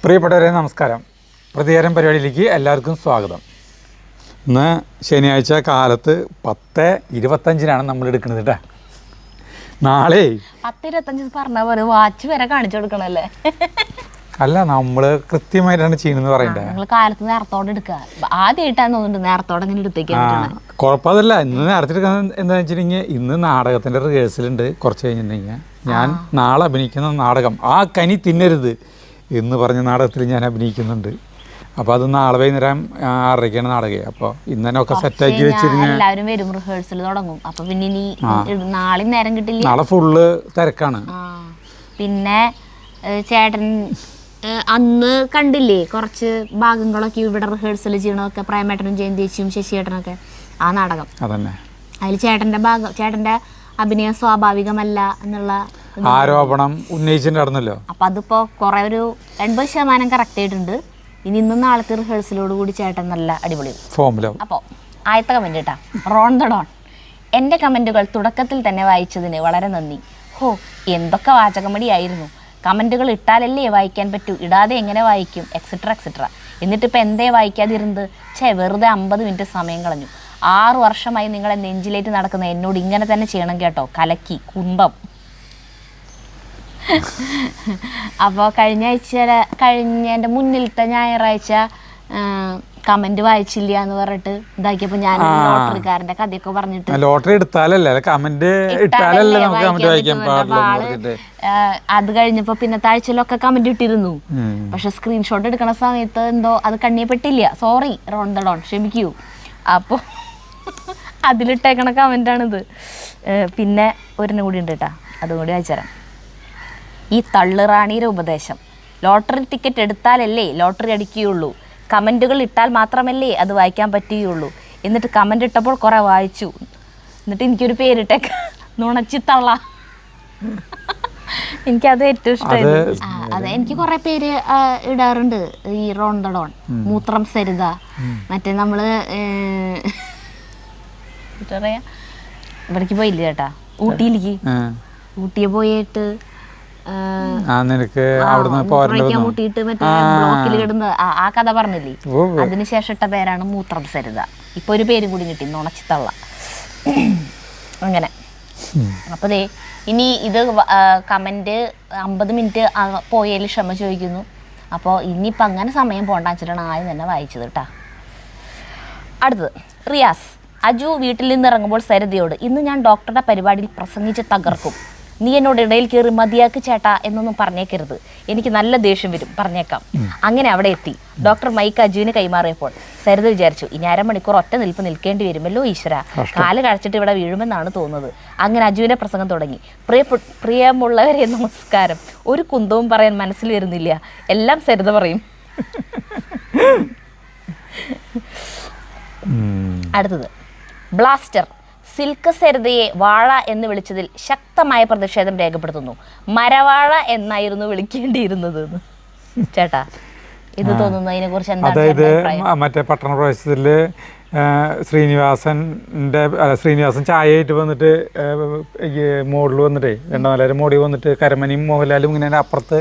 പ്രിയപ്പെട്ടവരെ നമസ്കാരം. പ്രതികാരം പരിപാടിയിലേക്ക് എല്ലാവർക്കും സ്വാഗതം. ഇന്ന് ശനിയാഴ്ച കാലത്ത് 10:25 നമ്മൾ എടുക്കുന്നത് കേട്ടോ. നാളെ 10:25 പറഞ്ഞ പോലെ വാച്ച് വരെ കാണിച്ചു കൊടുക്കണല്ലേ? അല്ല, നമ്മൾ കൃത്യമായിട്ടാണ് ചെയ്യുന്നത് പറയണ്ടേ. നിങ്ങൾ കാലത്ത് നേരത്തോടെ എടുക്കുക. ആദ്യമായിട്ടാന്ന് തോന്നുന്നുണ്ട് നേരത്തോടെ ഇങ്ങനെ എടുത്തേക്കാൻ. കുഴപ്പമില്ല. ഇന്ന് നേരത്തെ എടുക്കുന്നത് എന്താണെന്ന് വെച്ചിട്ടുണ്ടെങ്കിൽ ഇന്ന് നാടകത്തിൻ്റെ റിഹേഴ്സൽ ഉണ്ട്. കുറച്ച് കഴിഞ്ഞിട്ടുണ്ടെങ്കിൽ ഞാൻ നാളെ അഭിനയിക്കുന്ന നാടകം ആ കനി തിന്നരുത് എന്ന് പറഞ്ഞ നാടകത്തിൽ ഞാൻ അഭിനയിക്കുന്നുണ്ട്. അപ്പോൾ അത് നാളെ വൈകുന്നേരം 6:30 നാടകം. അപ്പോൾ ഇന്ന് തന്നെ ഒക്കെ സെറ്റാക്കി വെച്ചിരുന്നു. എല്ലാവരും വരും, റിഹേഴ്സൽ തുടങ്ങും. അപ്പൊ പിന്നെ ഇനി നാളെ നേരം കിട്ടില്ല. നാളെ ഫുള്ള് തിരക്കാണ്. പിന്നെ ചേട്ടൻ അന്ന് കണ്ടില്ലേ കുറച്ച് ഭാഗങ്ങളൊക്കെ ഇവിടെ റിഹേഴ്സൽ ചെയ്യണതൊക്കെ, പ്രേമേട്ടനും ജയന്തേച്ചിയും ശശിയേട്ടനൊക്കെ ആ നാടകം. അതന്നെ. അതിൽ ചേട്ടന്റെ അഭിനയം സ്വാഭാവികമല്ല എന്നുള്ള ആരോപണം ഉന്നയിച്ചിട്ടുണ്ടായിരുന്നല്ലോ. അപ്പൊ അതിപ്പോ കുറെ ഒരു 80% കറക്റ്റ് ആയിട്ടുണ്ട്. ഇനി ഇന്നും നാളത്തെ റിഹേഴ്സലോട് കൂടി ചേട്ടൻ നല്ല അടിപൊളി ഫോമിലാവും. അപ്പോൾ ആദ്യത്തെ കമന്റ് കേട്ടാ, റോൺ ദ ഡോൺ. എൻ്റെ കമന്റുകൾ തുടക്കത്തിൽ തന്നെ വായിച്ചതിന് വളരെ നന്ദി. ഹോ, എന്തൊക്കെ വാചകമടിയായിരുന്നു. കമന്റുകൾ ഇട്ടാലല്ലേ വായിക്കാൻ പറ്റൂ, ഇടാതെ എങ്ങനെ വായിക്കും, എക്സെട്ര എക്സെട്ര. എന്നിട്ടിപ്പോൾ എന്തേ വായിക്കാതിരുന്നത്? വെറുതെ 50 മിനിറ്റ് സമയം കളഞ്ഞു. 6 വർഷമായി നിങ്ങളെ നെഞ്ചിലേറ്റ് നടക്കുന്ന എന്നോട് ഇങ്ങനെ തന്നെ ചെയ്യണം കേട്ടോ. കലക്കി കുന്തം. അപ്പോൾ കഴിഞ്ഞ മുന്നിലത്തെ ഞായറാഴ്ച കമന്റ് വായിച്ചില്ല എന്ന് പറഞ്ഞിട്ട് ഇതാക്കിയപ്പോൾ ഞാൻ ലോട്ടറിക്കാരന്റെ കഥയൊക്കെ പറഞ്ഞിട്ട് ലോട്ടറി എടുത്താലല്ലേ കമന്റ് ഇട്ടാലല്ലേ നമുക്ക് കമന്റ് വായിക്കാൻ പാടില്ല. അത് കഴിഞ്ഞപ്പോ പിന്നത്തെ ആഴ്ചയിലൊക്കെ കമന്റ് ഇട്ടിരുന്നു. പക്ഷെ സ്ക്രീൻഷോട്ട് എടുക്കണ സമയത്ത് എന്തോ അത് കണ്ണിയെ പെട്ടില്ല. സോറി റോൺ ദ ഡോൺ, ക്ഷമിക്കൂ. അപ്പോൾ അതിലിട്ടേക്കണ കമന്റാണിത്. പിന്നെ ഒരെണ്ണം കൂടി ഉണ്ട് കേട്ടാ, അതും കൂടി വായിച്ചുതരാം. ഈ തള്ളുറാണിയുടെ ഉപദേശം. ലോട്ടറി ടിക്കറ്റ് എടുത്താലല്ലേ ലോട്ടറി അടിക്കുകയുള്ളൂ, കമൻറ്റുകൾ ഇട്ടാൽ മാത്രമല്ലേ അത് വായിക്കാൻ പറ്റുകയുള്ളൂ. എന്നിട്ട് കമൻ്റ് ഇട്ടപ്പോൾ കുറേ വായിച്ചു. എന്നിട്ട് എനിക്കൊരു പേരിട്ടേക്ക, നുണച്ചിത്തള്ള. എനിക്കത് ഏറ്റവും ഇഷ്ടമായത്. അതെ, എനിക്ക് കുറേ പേര് ഇടാറുണ്ട്. ഈ റോൺ ദ ഡോൺ, മൂത്രം സരിത, മറ്റേ നമ്മള് പറയാ ഇവിടേക്ക് പോയില്ല ചേട്ടാ, ഊട്ടിയെ പോയിട്ട് മുട്ടിയിട്ട് മറ്റേ ബ്ലോക്കിൽ കിടന്ന് ആ കഥ പറഞ്ഞില്ലേ, അതിനുശേഷം ഇട്ട പേരാണ് മൂത്രം സരിത. ഇപ്പൊ ഒരു പേരും കൂടി കിട്ടി, നുണച്ചിത്തള്ള. അങ്ങനെ. അപ്പൊ ദേ ഇനി ഇത് കമന്റ് 50 മിനിറ്റ് പോയതിൽ ക്ഷമ ചോദിക്കുന്നു. അപ്പോൾ ഇനിയിപ്പോൾ അങ്ങനെ സമയം പോണ്ടാച്ചിട്ടാണ് ആദ്യം തന്നെ വായിച്ചത് കേട്ടാ. അടുത്തത് റിയാസ്. അജു വീട്ടിൽ നിന്ന് ഇറങ്ങുമ്പോൾ സരിതയോട്, ഇന്ന് ഞാൻ ഡോക്ടറുടെ പരിപാടിയിൽ പ്രസംഗിച്ച് തകർക്കും, നീ എന്നോട് ഇടയിൽ കയറി മതിയാക്ക് ചേട്ടാ എന്നൊന്നും പറഞ്ഞേക്കരുത്, എനിക്ക് നല്ല ദേഷ്യം വരും, പറഞ്ഞേക്കാം. അങ്ങനെ അവിടെ എത്തി. ഡോക്ടർ മൈക്ക് അജുവിന് കൈമാറിയപ്പോൾ സരിത വിചാരിച്ചു, ഇനി 1/2 മണിക്കൂർ ഒറ്റ നിൽപ്പ് നിൽക്കേണ്ടി വരുമല്ലോ ഈശ്വര, കാല് കഴിച്ചിട്ട് ഇവിടെ വീഴുമെന്നാണ് തോന്നുന്നത്. അങ്ങനെ അജുവിന്റെ പ്രസംഗം തുടങ്ങി. പ്രിയമുള്ളവരെ നമസ്കാരം. ഒരു കുന്തവും പറയാൻ മനസ്സിൽ വരുന്നില്ല, എല്ലാം സരിത പറയും. അടുത്തത് ബ്ലാസ്റ്റർ. സിൽക്ക് സരിതയെ വാഴ എന്ന് വിളിച്ചതിൽ ശക്തമായ പ്രതിഷേധം രേഖപ്പെടുത്തുന്നു. മരവാഴ എന്നായിരുന്നു വിളിക്കേണ്ടിയിരുന്നത്. ചേട്ടാ, ഇത് തോന്നുന്നു അതിനെ കുറിച്ച് എന്താ? അതായത് മറ്റേ പട്ടണ പ്രവേശത്തില് ശ്രീനിവാസൻ ചായയായിട്ട് വന്നിട്ട് മോഡിൽ വന്നിട്ടേ രണ്ടാമല്ലാരും മോഡിൽ വന്നിട്ട് കരമനിയും മോഹൻലാലും ഇങ്ങനെ അപ്പുറത്ത്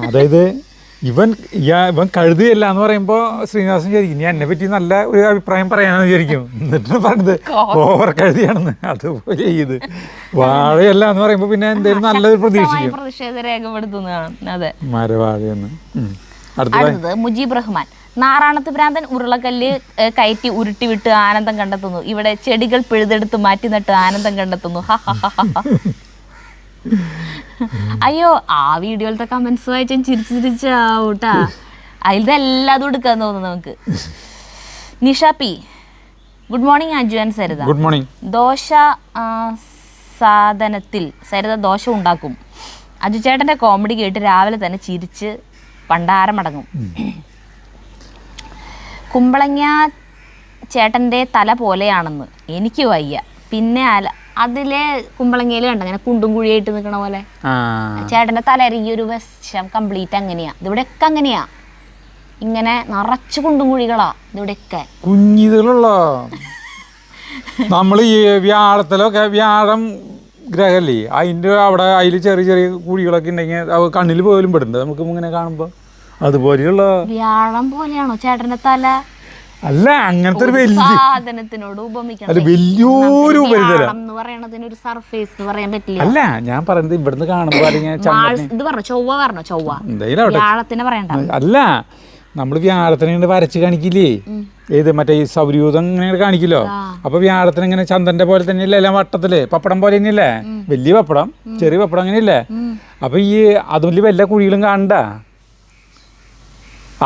അതായത് ഇവൻ കഴുതിയല്ല എന്ന് പറയുമ്പോൾ ശ്രീനിവാസൻ വിചാരിക്കും ഇനി എന്നെ പറ്റി നല്ല ഒരു അഭിപ്രായം പറയാമെന്ന് വിചാരിക്കും. എന്നിട്ട് പറഞ്ഞത് ഓവർ കഴുതിയാണെന്ന്. അതുപോലെ ഇത് വാഴയല്ല എന്ന് പറയുമ്പോൾ പിന്നെ എന്തെങ്കിലും നല്ലൊരു പ്രതീക്ഷിക്കും. മരവാഴയെന്ന്. അടുത്തത് മുജീബ് റഹ്മാൻ. നാറാണത്ത് ഭ്രാന്തൻ ഉരുളക്കല്ല് കയറ്റി ഉരുട്ടിവിട്ട് ആനന്ദം കണ്ടെത്തുന്നു, ഇവിടെ ചെടികൾ പിഴുതെടുത്ത് മാറ്റി നട്ട് ആനന്ദം കണ്ടെത്തുന്നു. അയ്യോ, ആ വീഡിയോയിലത്തെ കമന്റ്സ് വായിച്ചാൽ ചിരിച്ചാവൂട്ടാ. അതിലത്തെ എല്ലാതും എടുക്കാൻ തോന്നുന്നു നമുക്ക്. Nisha P. Good morning Aju and Saritha. Good morning. Dosa സാധനത്തിൽ സരിത ദോശ ഉണ്ടാക്കും. അജു ചേട്ടന്റെ കോമഡി കേട്ട് രാവിലെ തന്നെ ചിരിച്ച് പണ്ടാരമടങ്ങും. കുമ്പളങ്ങ ചേട്ടന്റെ തല പോലെയാണെന്ന് എനിക്ക് വയ്യ. പിന്നെ അതിലെ കുമ്പളങ്ങയിൽ കണ്ട അങ്ങനെ കുണ്ടും കുഴിയായിട്ട് നിൽക്കണ പോലെ ചേട്ടന്റെ തല ഈ ഒരു വശം കംപ്ലീറ്റ് അങ്ങനെയാ. ഇതിവിടെയൊക്കെ അങ്ങനെയാ, ഇങ്ങനെ നിറച്ച് കുണ്ടും കുഴികളാ ഇതിവിടെയൊക്കെ. കുഞ്ഞിതുള്ള നമ്മൾ ഈ വ്യാഴത്തിലൊക്കെ വ്യാഴം ഗ്രഹമല്ലേ, അതിൻ്റെ അവിടെ അതിൽ ചെറിയ ചെറിയ കുഴികളൊക്കെ ഉണ്ടെങ്കിൽ കണ്ണിൽ പോലും പെടുന്നുണ്ട് നമുക്ക് ഇങ്ങനെ കാണുമ്പോൾ. അതുപോലെയുള്ള വ്യാഴം പോലെയാണോ ചേട്ടന്റെ തല? അല്ല, അങ്ങനത്തെ ഒരു വലിയ സാധനത്തിനോട് ഉപമിക്കണം. വലിയൊരു എന്ന് പറയണതിന് ഒരു സർഫേസ് എന്ന് പറയാൻ പറ്റില്ല. അല്ല, ഞാൻ പറയുന്നത് ഇവിടുന്ന് കാണുമ്പോൾ ഇത് പറഞ്ഞോ, ചൊവ്വ പറഞ്ഞോ, ചൊവ്വ വ്യാഴത്തിനെ പറയണ്ട. അല്ല, നമ്മൾ വ്യാഴത്തിനെ വരച്ച് കാണിക്കില്ലേ, ഏത് മറ്റേ ഈ സൗരയൂഥം ഇങ്ങനെ കാണിക്കില്ലോ. അപ്പൊ വ്യാഴത്തിന് ഇങ്ങനെ ചന്ദ്രന്റെ പോലെ തന്നെയല്ലേ എല്ലാം വട്ടത്തില്, പപ്പടം പോലെ തന്നെയല്ലേ, വലിയ പപ്പടം ചെറിയ പപ്പടം അങ്ങനെയല്ലേ. അപ്പൊ ഈ അതുപോലെ വല്ല കുഴികളും കാണണ്ട,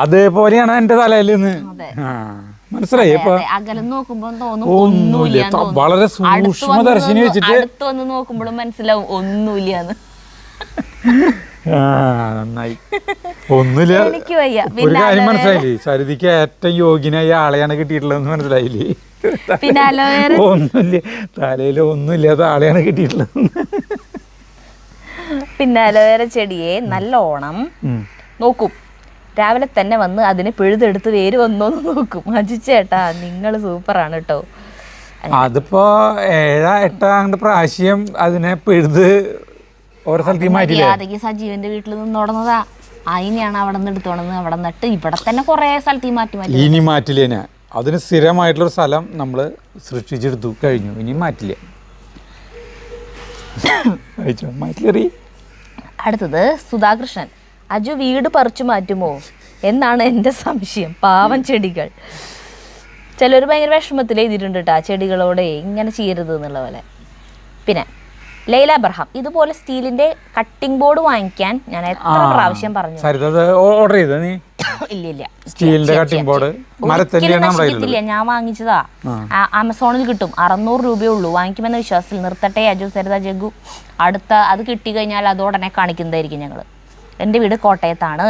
അതേപോലെയാണ് എന്റെ തലയിൽ നിന്ന്. മനസ്സിലായി? ഇപ്പൊ ഒന്നുമില്ല, വളരെ സൂക്ഷ്മദർശിനി വെച്ചിട്ട് നോക്കുമ്പോഴും മനസ്സിലാവും ഒന്നുമില്ല. നന്നായി. ഒന്നുമില്ല. ഒരു കാര്യം മനസ്സിലായില്ലേ, സരിതിക്ക് ഏറ്റവും യോഗ്യനായ ആളെയാണ് കിട്ടിയിട്ടുള്ളതെന്ന് മനസ്സിലായില്ലേ? ഒന്നുമില്ല, തലയിൽ ഒന്നുമില്ലാത്ത ആളെയാണ് കിട്ടിയിട്ടുള്ളത്. പിന്നെ അലോവേര ചെടിയെ നല്ലോണം നോക്കും, രാവിലെ തന്നെ വന്ന് അതിന് പിഴുതെടുത്ത് വേര് വന്നോന്ന് നോക്കും. അജു ചേട്ടാ നിങ്ങൾ സൂപ്പറാണ് കേട്ടോ. അതിപ്പോ 7-8 പ്രാവശ്യം അതിനെ പിഴുത് ഓരോ സ്ഥലത്തേക്ക് മാറ്റില്ലേ. സജീവന്റെ വീട്ടിൽ നിന്നോടുന്നതാ, അതിനെയാണ് അവിടെ നിന്ന് എടുത്തോണെന്ന് അവിടെ നിന്നിട്ട് ഇവിടെ തന്നെ കുറെ സ്ഥലത്തേക്ക് മാറ്റി. ഇനി മാറ്റില്ലേനാ, അതിന് സ്ഥിരമായിട്ടുള്ളൊരു സ്ഥലം നമ്മൾ സൃഷ്ടിച്ചെടുത്തു കഴിഞ്ഞു, ഇനി മാറ്റില്ല. മാറ്റില്ലേ. അടുത്തത് സുധാകൃഷ്ണൻ, അജു വീട് പറിച്ചു മാറ്റുമോ എന്നാണ് എൻ്റെ സംശയം. പാവം ചെടികൾ. ചിലർ ഭയങ്കര വിഷമത്തിൽ എഴുതിയിട്ടുണ്ട് കേട്ടോ, ചെടികളോടെ ഇങ്ങനെ ചെയ്യരുത് എന്നുള്ള പോലെ. പിന്നെ ലൈല അബ്രഹാം, ഇതുപോലെ സ്റ്റീലിന്റെ കട്ടിംഗ് ബോർഡ് വാങ്ങിക്കാൻ ഞാൻ എത്ര പ്രാവശ്യം പറഞ്ഞു. ഓർഡർ ചെയ്ത നീ? ഇല്ല, സ്റ്റീലിന്റെ കട്ടിംഗ് ബോർഡ് നശിക്കത്തില്ല, ഞാൻ വാങ്ങിച്ചതാ. ആമസോണിൽ കിട്ടും, 600 രൂപയേ ഉള്ളൂ. വാങ്ങിക്കുമെന്ന വിശ്വാസത്തിൽ നിർത്തട്ടെ അജു, സരിത, ജഗു. അടുത്ത അത് കിട്ടി കഴിഞ്ഞാൽ അത് ഉടനെ കാണിക്കുന്നതായിരിക്കും ഞങ്ങൾ. എൻ്റെ വീട് കോട്ടയത്താണ്.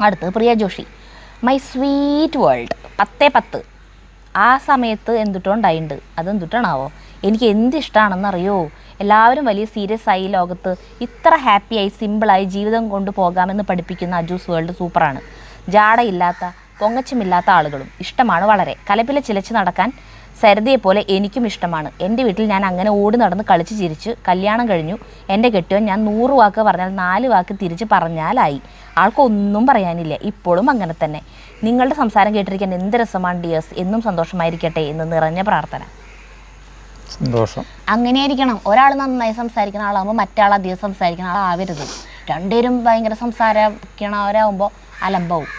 അടുത്തത് പ്രിയ ജോഷി, മൈ സ്വീറ്റ് വേൾഡ് 10/10. ആ സമയത്ത് എന്തുട്ടുണ്ടായിട്ടുണ്ട്, അതെന്തുട്ടാണാവോ. എനിക്ക് എന്ത് ഇഷ്ടമാണെന്നറിയോ, എല്ലാവരും വലിയ സീരിയസ് ആയി ലോകത്ത് ഇത്ര ഹാപ്പിയായി സിമ്പിളായി ജീവിതം കൊണ്ടുപോകാമെന്ന് പഠിപ്പിക്കുന്ന അജൂസ് വേൾഡ് സൂപ്പറാണ്. ജാടയില്ലാത്ത പൊങ്ങച്ചമില്ലാത്ത ആളുകളും ഇഷ്ടമാണ് വളരെ. കലപ്പില ചിലച്ച് നടക്കാൻ സരിതയെപ്പോലെ എനിക്കും ഇഷ്ടമാണ്. എൻ്റെ വീട്ടിൽ ഞാൻ അങ്ങനെ ഓടി നടന്ന് കളിച്ച് ചിരിച്ച് കല്യാണം കഴിഞ്ഞു. എൻ്റെ കെട്ടിയോൻ ഞാൻ 100 വാക്ക് പറഞ്ഞാൽ 4 വാക്ക് തിരിച്ച് പറഞ്ഞാലായി. ആൾക്കൊന്നും പറയാനില്ല. ഇപ്പോഴും അങ്ങനെ തന്നെ. നിങ്ങളുടെ സംസാരം കേട്ടിരിക്കാൻ എന്ത് രസമാണ് ഡിയേഴ്സ്. എന്നും സന്തോഷമായിരിക്കട്ടെ എന്ന് നിറഞ്ഞ പ്രാർത്ഥന. സന്തോഷം. അങ്ങനെയായിരിക്കണം. ഒരാൾ നന്നായി സംസാരിക്കുന്ന ആളാകുമ്പോൾ മറ്റാൾ അധികം സംസാരിക്കുന്ന ആളാവരുത്. രണ്ടുപേരും ഭയങ്കര സംസാരിക്കണവരാകുമ്പോൾ അലമ്പാവും.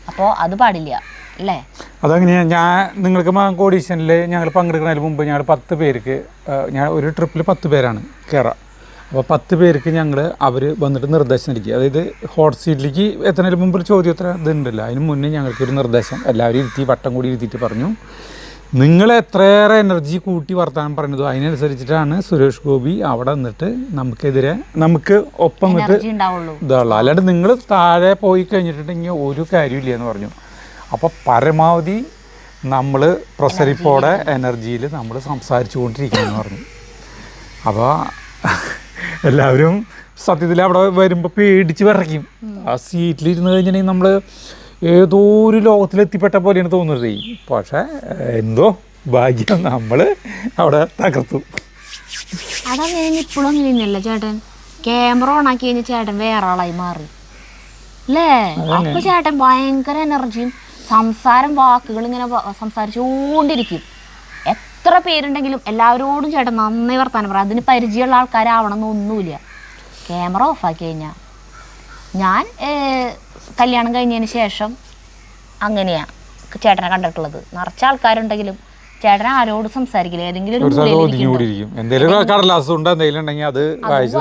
അപ്പോൾ അത് പാടില്ല അല്ലേ? അതങ്ങനെയാണ്. നിങ്ങൾക്ക് കോഡീഷനിൽ ഞങ്ങൾ പങ്കെടുക്കുന്നതിന് മുമ്പ് ഞങ്ങൾ 10 പേർക്ക്, ഞാൻ ഒരു ട്രിപ്പിൽ 10 പേരാണ് കയറുക. അപ്പോൾ 10 പേർക്ക് അവർ വന്നിട്ട് നിർദ്ദേശം നൽകി. അതായത് ഹോട്ട് സീറ്റിലേക്ക് എത്തുന്നതിന് മുമ്പ് ഒരു ചോദ്യോത്തര ഇതുണ്ടല്ലോ, അതിന് മുന്നേ ഞങ്ങൾക്കൊരു നിർദ്ദേശം എല്ലാവരും ഇരുത്തി വട്ടം കൂടി ഇരുത്തിയിട്ട് പറഞ്ഞു, നിങ്ങൾ എത്രയേറെ എനർജി കൂട്ടി വർത്താനം പറഞ്ഞതോ അതിനനുസരിച്ചിട്ടാണ് സുരേഷ് ഗോപി അവിടെ നിന്നിട്ട് നമുക്ക് ഒപ്പം ഇതുള്ളൂ. അല്ലാണ്ട് നിങ്ങൾ താഴെ പോയി കഴിഞ്ഞിട്ടുണ്ടെങ്കിൽ ഒരു കാര്യമില്ല എന്ന് പറഞ്ഞു. അപ്പോൾ പരമാവധി നമ്മൾ പ്രസരിപ്പോടെ എനർജിയിൽ നമ്മൾ സംസാരിച്ചു കൊണ്ടിരിക്കുകയെന്ന് പറഞ്ഞു. അപ്പോൾ എല്ലാവരും സത്യത്തിൽ അവിടെ വരുമ്പോൾ പേടിച്ച് വിറയ്ക്കും. ആ സീറ്റിലിരുന്ന് കഴിഞ്ഞിട്ടുണ്ടെങ്കിൽ നമ്മൾ ഏതോ ഒരു ലോകത്തിലെത്തിപ്പെട്ട പോലെയാണ് തോന്നുന്നത്. പക്ഷേ എന്തോ ഭാഗ്യം, നമ്മൾ അവിടെ തകർത്തു. അതങ്ങനെ ഇപ്പോഴും അങ്ങനെയല്ല ചേട്ടൻ. ക്യാമറ ഓൺ ആക്കി കഴിഞ്ഞാൽ ചേട്ടൻ വേറെ ആളായി മാറി അല്ലേ? അപ്പൊ ചേട്ടൻ ഭയങ്കര എനർജിയും സംസാരം, വാക്കുകൾ ഇങ്ങനെ സംസാരിച്ചുകൊണ്ടിരിക്കും. എത്ര പേരുണ്ടെങ്കിലും എല്ലാവരോടും ചേട്ടൻ നന്നായി വർത്താനം പറയാം. അതിന് പരിചയമുള്ള ആൾക്കാരാവണമെന്നൊന്നുമില്ല. ക്യാമറ ഓഫാക്കി കഴിഞ്ഞാൽ ഞാൻ കല്യാണം കഴിഞ്ഞതിന് ശേഷം അങ്ങനെയാണ് ചേട്ടനെ കണ്ടിട്ടുള്ളത്. നിറച്ച ആൾക്കാരുണ്ടെങ്കിലും ചേട്ടൻ ആരോട് സംസാരിക്കില്ല. ഏതെങ്കിലും ഒരു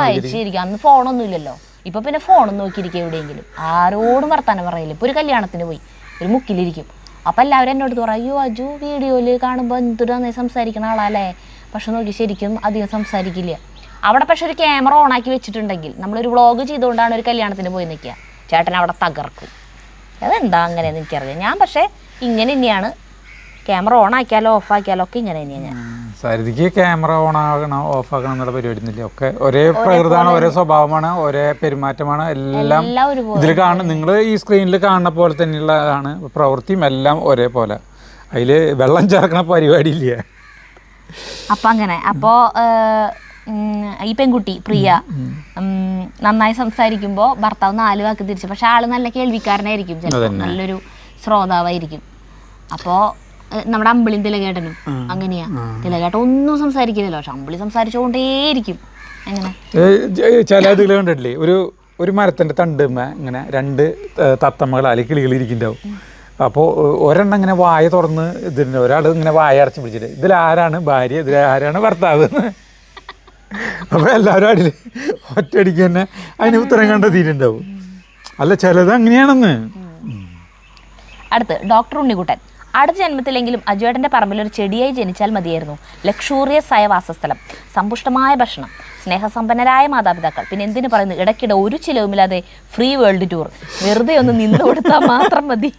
വായിച്ചിരിക്കും. അന്ന് ഫോണൊന്നും ഇല്ലല്ലോ. ഇപ്പൊ പിന്നെ ഫോണൊന്നും നോക്കിയിരിക്കും. എവിടെയെങ്കിലും ആരോടും വർത്താനം പറയില്ല. ഇപ്പൊ ഒരു കല്യാണത്തിന് പോയി ഒരു മുക്കിലിരിക്കും. അപ്പം എല്ലാവരും എന്നോട് പറയും, അയ്യോ അജു വീഡിയോയിൽ കാണുമ്പോൾ എന്തൊരു നന്നായി സംസാരിക്കണ ആളല്ലേ. പക്ഷെ നോക്കി ശരിക്കും അധികം സംസാരിക്കില്ല. അവിടെ പക്ഷെ ഒരു ക്യാമറ ഓണാക്കി വെച്ചിട്ടുണ്ടെങ്കിൽ, നമ്മളൊരു വ്ളോഗ് ചെയ്തുകൊണ്ടാണ് ഒരു കല്യാണത്തിന് പോയി നിൽക്കുക, ചേട്ടൻ അവിടെ തകർക്കും. അതെന്താ അങ്ങനെയെന്ന് എനിക്കറിയാം. ഞാൻ പക്ഷേ ഇങ്ങനെ തന്നെയാണ്. ക്യാമറ ഓൺ ആക്കിയാലോ ഓഫ് ആക്കിയാലോ ഒക്കെ ഇങ്ങനെ തന്നെയാണ് ഞാൻ. സരിതിക്ക് ക്യാമറ ഓൺ ആകണം ഓഫ് ആക്കണം എന്നുള്ള പരിപാടി ഒക്കെ ഒരേ പ്രകൃതമാണ്, ഒരേ സ്വഭാവമാണ്, ഒരേ പെരുമാറ്റമാണ്. എല്ലാം ഇതിൽ കാണുന്ന, നിങ്ങൾ ഈ സ്ക്രീനിൽ കാണുന്ന പോലെ തന്നെയുള്ളതാണ് പ്രവൃത്തിയും എല്ലാം ഒരേപോലെ. അതിൽ വെള്ളം ചേർക്കണ പരിപാടി ഇല്ല. അപ്പം അങ്ങനെ. അപ്പോൾ ഈ പെൺകുട്ടി പ്രിയ നന്നായി സംസാരിക്കുമ്പോൾ ഭർത്താവ് 4 വാക്ക് തിരിച്ചു. പക്ഷെ ആള് നല്ല കേൾവിക്കാരനായിരിക്കും, ചിലപ്പോൾ നല്ലൊരു ശ്രോതാവായിരിക്കും. അപ്പോൾ നമ്മുടെ അമ്പിളിയും തിലകേട്ടനും അങ്ങനെയാ. തിലകേട്ടൻ ഒന്നും സംസാരിക്കുന്നില്ല, പക്ഷെ അമ്പിളി സംസാരിച്ചുകൊണ്ടേയിരിക്കും. അങ്ങനെ ചില ഇതിൽ കണ്ടിട്ടില്ലേ, ഒരു മരത്തിൻ്റെ തണ്ടുമ്മ ഇങ്ങനെ 2 തത്തമ്മകൾ അല്ലെങ്കിൽ കിളികൾ ഇരിക്കുന്നുണ്ടാവും. അപ്പോൾ ഒരെണ്ണം ഇങ്ങനെ വായ തുറന്ന് ഇതിൻ്റെ ഒരാൾ ഇങ്ങനെ വായ അടച്ച് പിടിച്ചിട്ട് ഇതിലാരാണ് ഭാര്യ, ഇതിലാരാണ് ഭർത്താവ്. അപ്പോൾ എല്ലാവരും അടിയിൽ ഒറ്റയടിക്ക് തന്നെ അതിന് ഉത്തരം കണ്ടെത്തിയിട്ടുണ്ടാവും. അല്ല ചിലത് അങ്ങനെയാണെന്ന്. അടുത്ത് ഡോക്ടർ ഉണ്ണിക്കുട്ടൻ. അടുത്ത ജന്മത്തിലെങ്കിലും അജുവേട്ടൻ്റെ പറമ്പിൽ ഒരു ചെടിയായി ജനിച്ചാൽ മതിയായിരുന്നു. ലക്ഷൂറിയസ് ആയ വാസസ്ഥലം, സമ്പുഷ്ടമായ ഭക്ഷണം, സ്നേഹസമ്പന്നരായ മാതാപിതാക്കൾ, പിന്നെ എന്തിനു പറയുന്നു ഇടയ്ക്കിടെ ഒരു ചിലവുമില്ലാതെ ഫ്രീ വേൾഡ് ടൂർ. വെറുതെ ഒന്ന് നിന്ന് കൊടുത്താൽ മാത്രം മതി.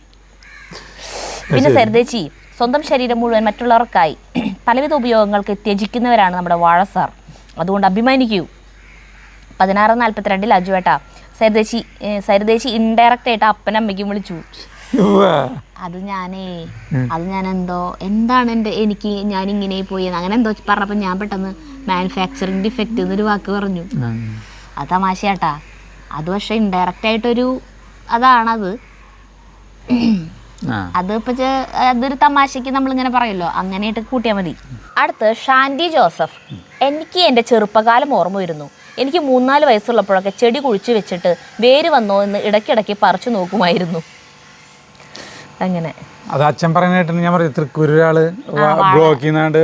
പിന്നെ സരിതേച്ചി സ്വന്തം ശരീരം മുഴുവൻ മറ്റുള്ളവർക്കായി പലവിധ ഉപയോഗങ്ങൾക്ക് ത്യജിക്കുന്നവരാണ് നമ്മുടെ വാഴ സാർ. അതുകൊണ്ട് അഭിമാനിക്കൂ. 16:42 അജുവേട്ട സരിതേച്ചി ഇൻഡയറക്റ്റ് ആയിട്ട് അപ്പനമ്മയ്ക്കും വിളിച്ചു. അത് ഞാൻ എന്താണ് എനിക്ക് ഞാനിങ്ങനെ പോയി അങ്ങനെ എന്തോ പറഞ്ഞപ്പോൾ ഞാൻ പെട്ടെന്ന് മാനുഫാക്ചറിങ് ഡിഫക്റ്റ് എന്നൊരു വാക്ക് പറഞ്ഞു. അത് തമാശയാട്ടാ. അത് പക്ഷെ ഇൻഡയറക്റ്റ് ആയിട്ടൊരു അതാണത്. അതൊരു തമാശക്ക് നമ്മളിങ്ങനെ പറയുമല്ലോ, അങ്ങനെയായിട്ട് കൂട്ടിയാൽ മതി. അടുത്ത് ഷാൻഡി ജോസഫ്. എനിക്ക് എൻ്റെ ചെറുപ്പകാലം ഓർമ്മ വരുന്നു. എനിക്ക് 3-4 വയസ്സുള്ളപ്പോഴൊക്കെ ചെടി കുഴിച്ചു വെച്ചിട്ട് വേര് വന്നോ എന്ന് ഇടയ്ക്കിടയ്ക്ക് പറിച്ചു നോക്കുമായിരുന്നു. അങ്ങനെ അത് അച്ഛൻ പറയാനായിട്ട് ഞാൻ പറയും, തൃക്കൂർ ഒരാള് ബ്ലോക്ക് ചെയ്യുന്നാണ്ട്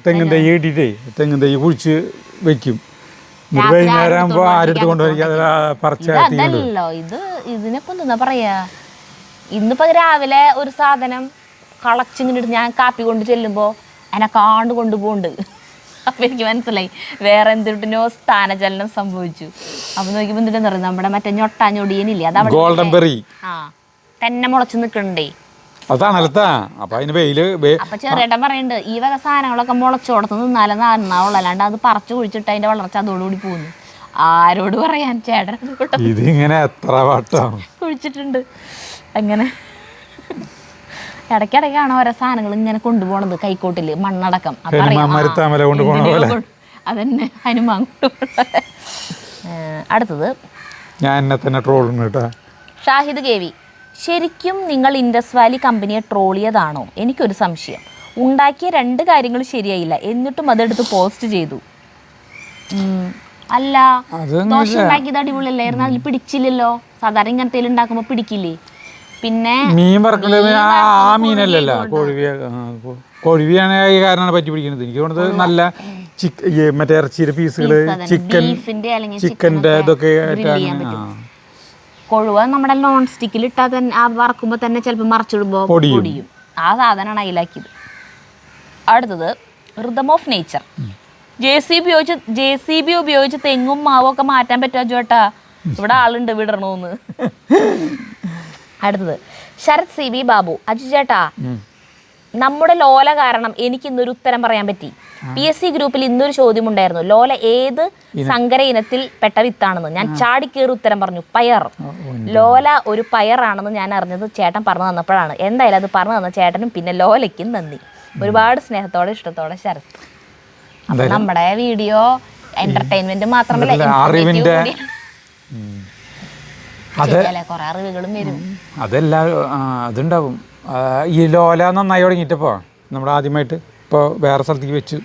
തെങ്ങും തൈ ഇട്ടിട്ടേ തെങ്ങും തൈ കുഴിച്ച് വെക്കും. വൈകുന്നേരം ആകുമ്പോൾ ആരെടുത്ത് കൊണ്ടുപോയിരിക്കും. ഇതിനൊക്കെ എന്താ പറയാ, ഇന്നിപ്പോ രാവിലെ ഒരു സാധനം കളച്ചിങ്ങനെ ഞാൻ കാപ്പി കൊണ്ട് ചെല്ലുമ്പോൾ എന്നെ കാണ്ട് കൊണ്ടുപോകുന്നുണ്ട്. അപ്പം എനിക്ക് മനസ്സിലായി വേറെ എന്തിനോ സ്ഥാനചലനം സംഭവിച്ചു. അപ്പം നോക്കിയപ്പോൾ എന്തിനാ പറയുന്നത്, നമ്മുടെ മറ്റേ ഞൊട്ടാഞ്ഞൊടിയനില്ലേ, അത് അവിടെ തന്നെ മുളച്ച് നിൽക്കണ്ടേ. അപ്പൊ ചെറിയേട്ടൻ പറയുന്നുണ്ട് ഈ വക സാധനങ്ങളൊക്കെ മുളച്ചോടത്ത് നിന്നാലേ നന്നാവുള്ളൂ, അല്ലാണ്ട് അത് പറിച്ചു കുഴിച്ചിട്ട് അതിന്റെ വളർച്ച അതോടുകൂടി പോകുന്നു. ആരോട് പറയാൻ, ചേട്ടൻ ഇതിങ്ങനെ എത്ര വട്ടം കുഴിച്ചിട്ടുണ്ട്. അങ്ങനെ ഇടയ്ക്കിടയ്ക്കാണ് ഓരോ സാധനങ്ങൾ ഇങ്ങനെ കൊണ്ടുപോകണത്, കൈക്കോട്ടില് മണ്ണടക്കം. അതന്നെ ഹനുമാൻ കൊണ്ടുപോകണത്. അടുത്തത് ഞാൻ എന്നെ തന്നെ ട്രോളുന്നു കേട്ടോ. ഷാഹിദ് കേവി. ശരിക്കും നിങ്ങൾ ഇൻഡസ് വാലി കമ്പനിയെ ട്രോളിയതാണോ? എനിക്കൊരു സംശയം. ഉണ്ടാക്കിയ 2 കാര്യങ്ങൾ ശരിയായില്ല, എന്നിട്ടും അതെടുത്ത് പോസ്റ്റ് ചെയ്തു. അല്ല, ദോശ ഉണ്ടാക്കിയത് അടിപൊളിയല്ലായിരുന്നു, അതിൽ പിടിച്ചില്ലല്ലോ. സാധാരണ ഇങ്ങനത്തെ ഉണ്ടാക്കുമ്പോൾ പിടിക്കില്ലേ. പിന്നെ മീൻ വറക്കല് ആ മീനല്ലല്ലോ, കൊഴുവിയാണ് ഈ കാരണമാണ് പറ്റി പിടിക്കുന്നത്. എനിക്ക് തോന്നുന്നത് നല്ല മറ്റേ ഇറച്ചിയുടെ പീസുകള്, ചിക്കൻ്റെ ഇതൊക്കെ കൊഴുവ നമ്മുടെ നോൺ സ്റ്റിക്കിൽ ഇട്ടാൽ തന്നെ ആ വറക്കുമ്പോൾ തന്നെ ചിലപ്പോൾ മറച്ചിടുമ്പോൾ പൊടിയും. ആ സാധനമാണ് അതിലാക്കിയത്. അടുത്തത് റിതം ഓഫ് നേച്ചർ. JCB ഉപയോഗിച്ച് തെങ്ങും മാവും ഒക്കെ മാറ്റാൻ പറ്റുമോ ചേട്ടാ? ഇവിടെ ആളുണ്ട് വിടണമെന്ന്. അടുത്തത് ശരത് CB ബാബു. അജു ചേട്ടാ, നമ്മുടെ ലോല കാരണം എനിക്ക് ഇന്നൊരു ഉത്തരം പറയാൻ പറ്റി. PSC ഗ്രൂപ്പിൽ ഇന്നൊരു ചോദ്യം ഉണ്ടായിരുന്നു, ലോല ഏത് സങ്കര ഇനത്തിൽ പെട്ട വിത്താണെന്ന്. ഞാൻ ചാടിക്കേറി ഉത്തരം പറഞ്ഞു, പയർ. ലോല ഒരു പയറാണെന്ന് ഞാൻ അറിഞ്ഞത് ചേട്ടൻ പറഞ്ഞു തന്നപ്പോഴാണ്. എന്തായാലും അത് പറഞ്ഞു തന്ന ചേട്ടനും പിന്നെ ലോലയ്ക്കും നന്ദി. ഒരുപാട് സ്നേഹത്തോടെ ഇഷ്ടത്തോടെ ശരത്. നമ്മുടെ വീഡിയോ എന്റർടൈൻമെന്റ് മാത്രമല്ല, കുറെ അറിവുകളും വരും. അതെല്ലാം അതുണ്ടാവും. ഈ ലോല നന്നായി തുടങ്ങിയിട്ടപ്പോ നമ്മൾ ആദ്യമായിട്ട് ഇപ്പോൾ വേറെ സ്ഥലത്തേക്ക് വെച്ചു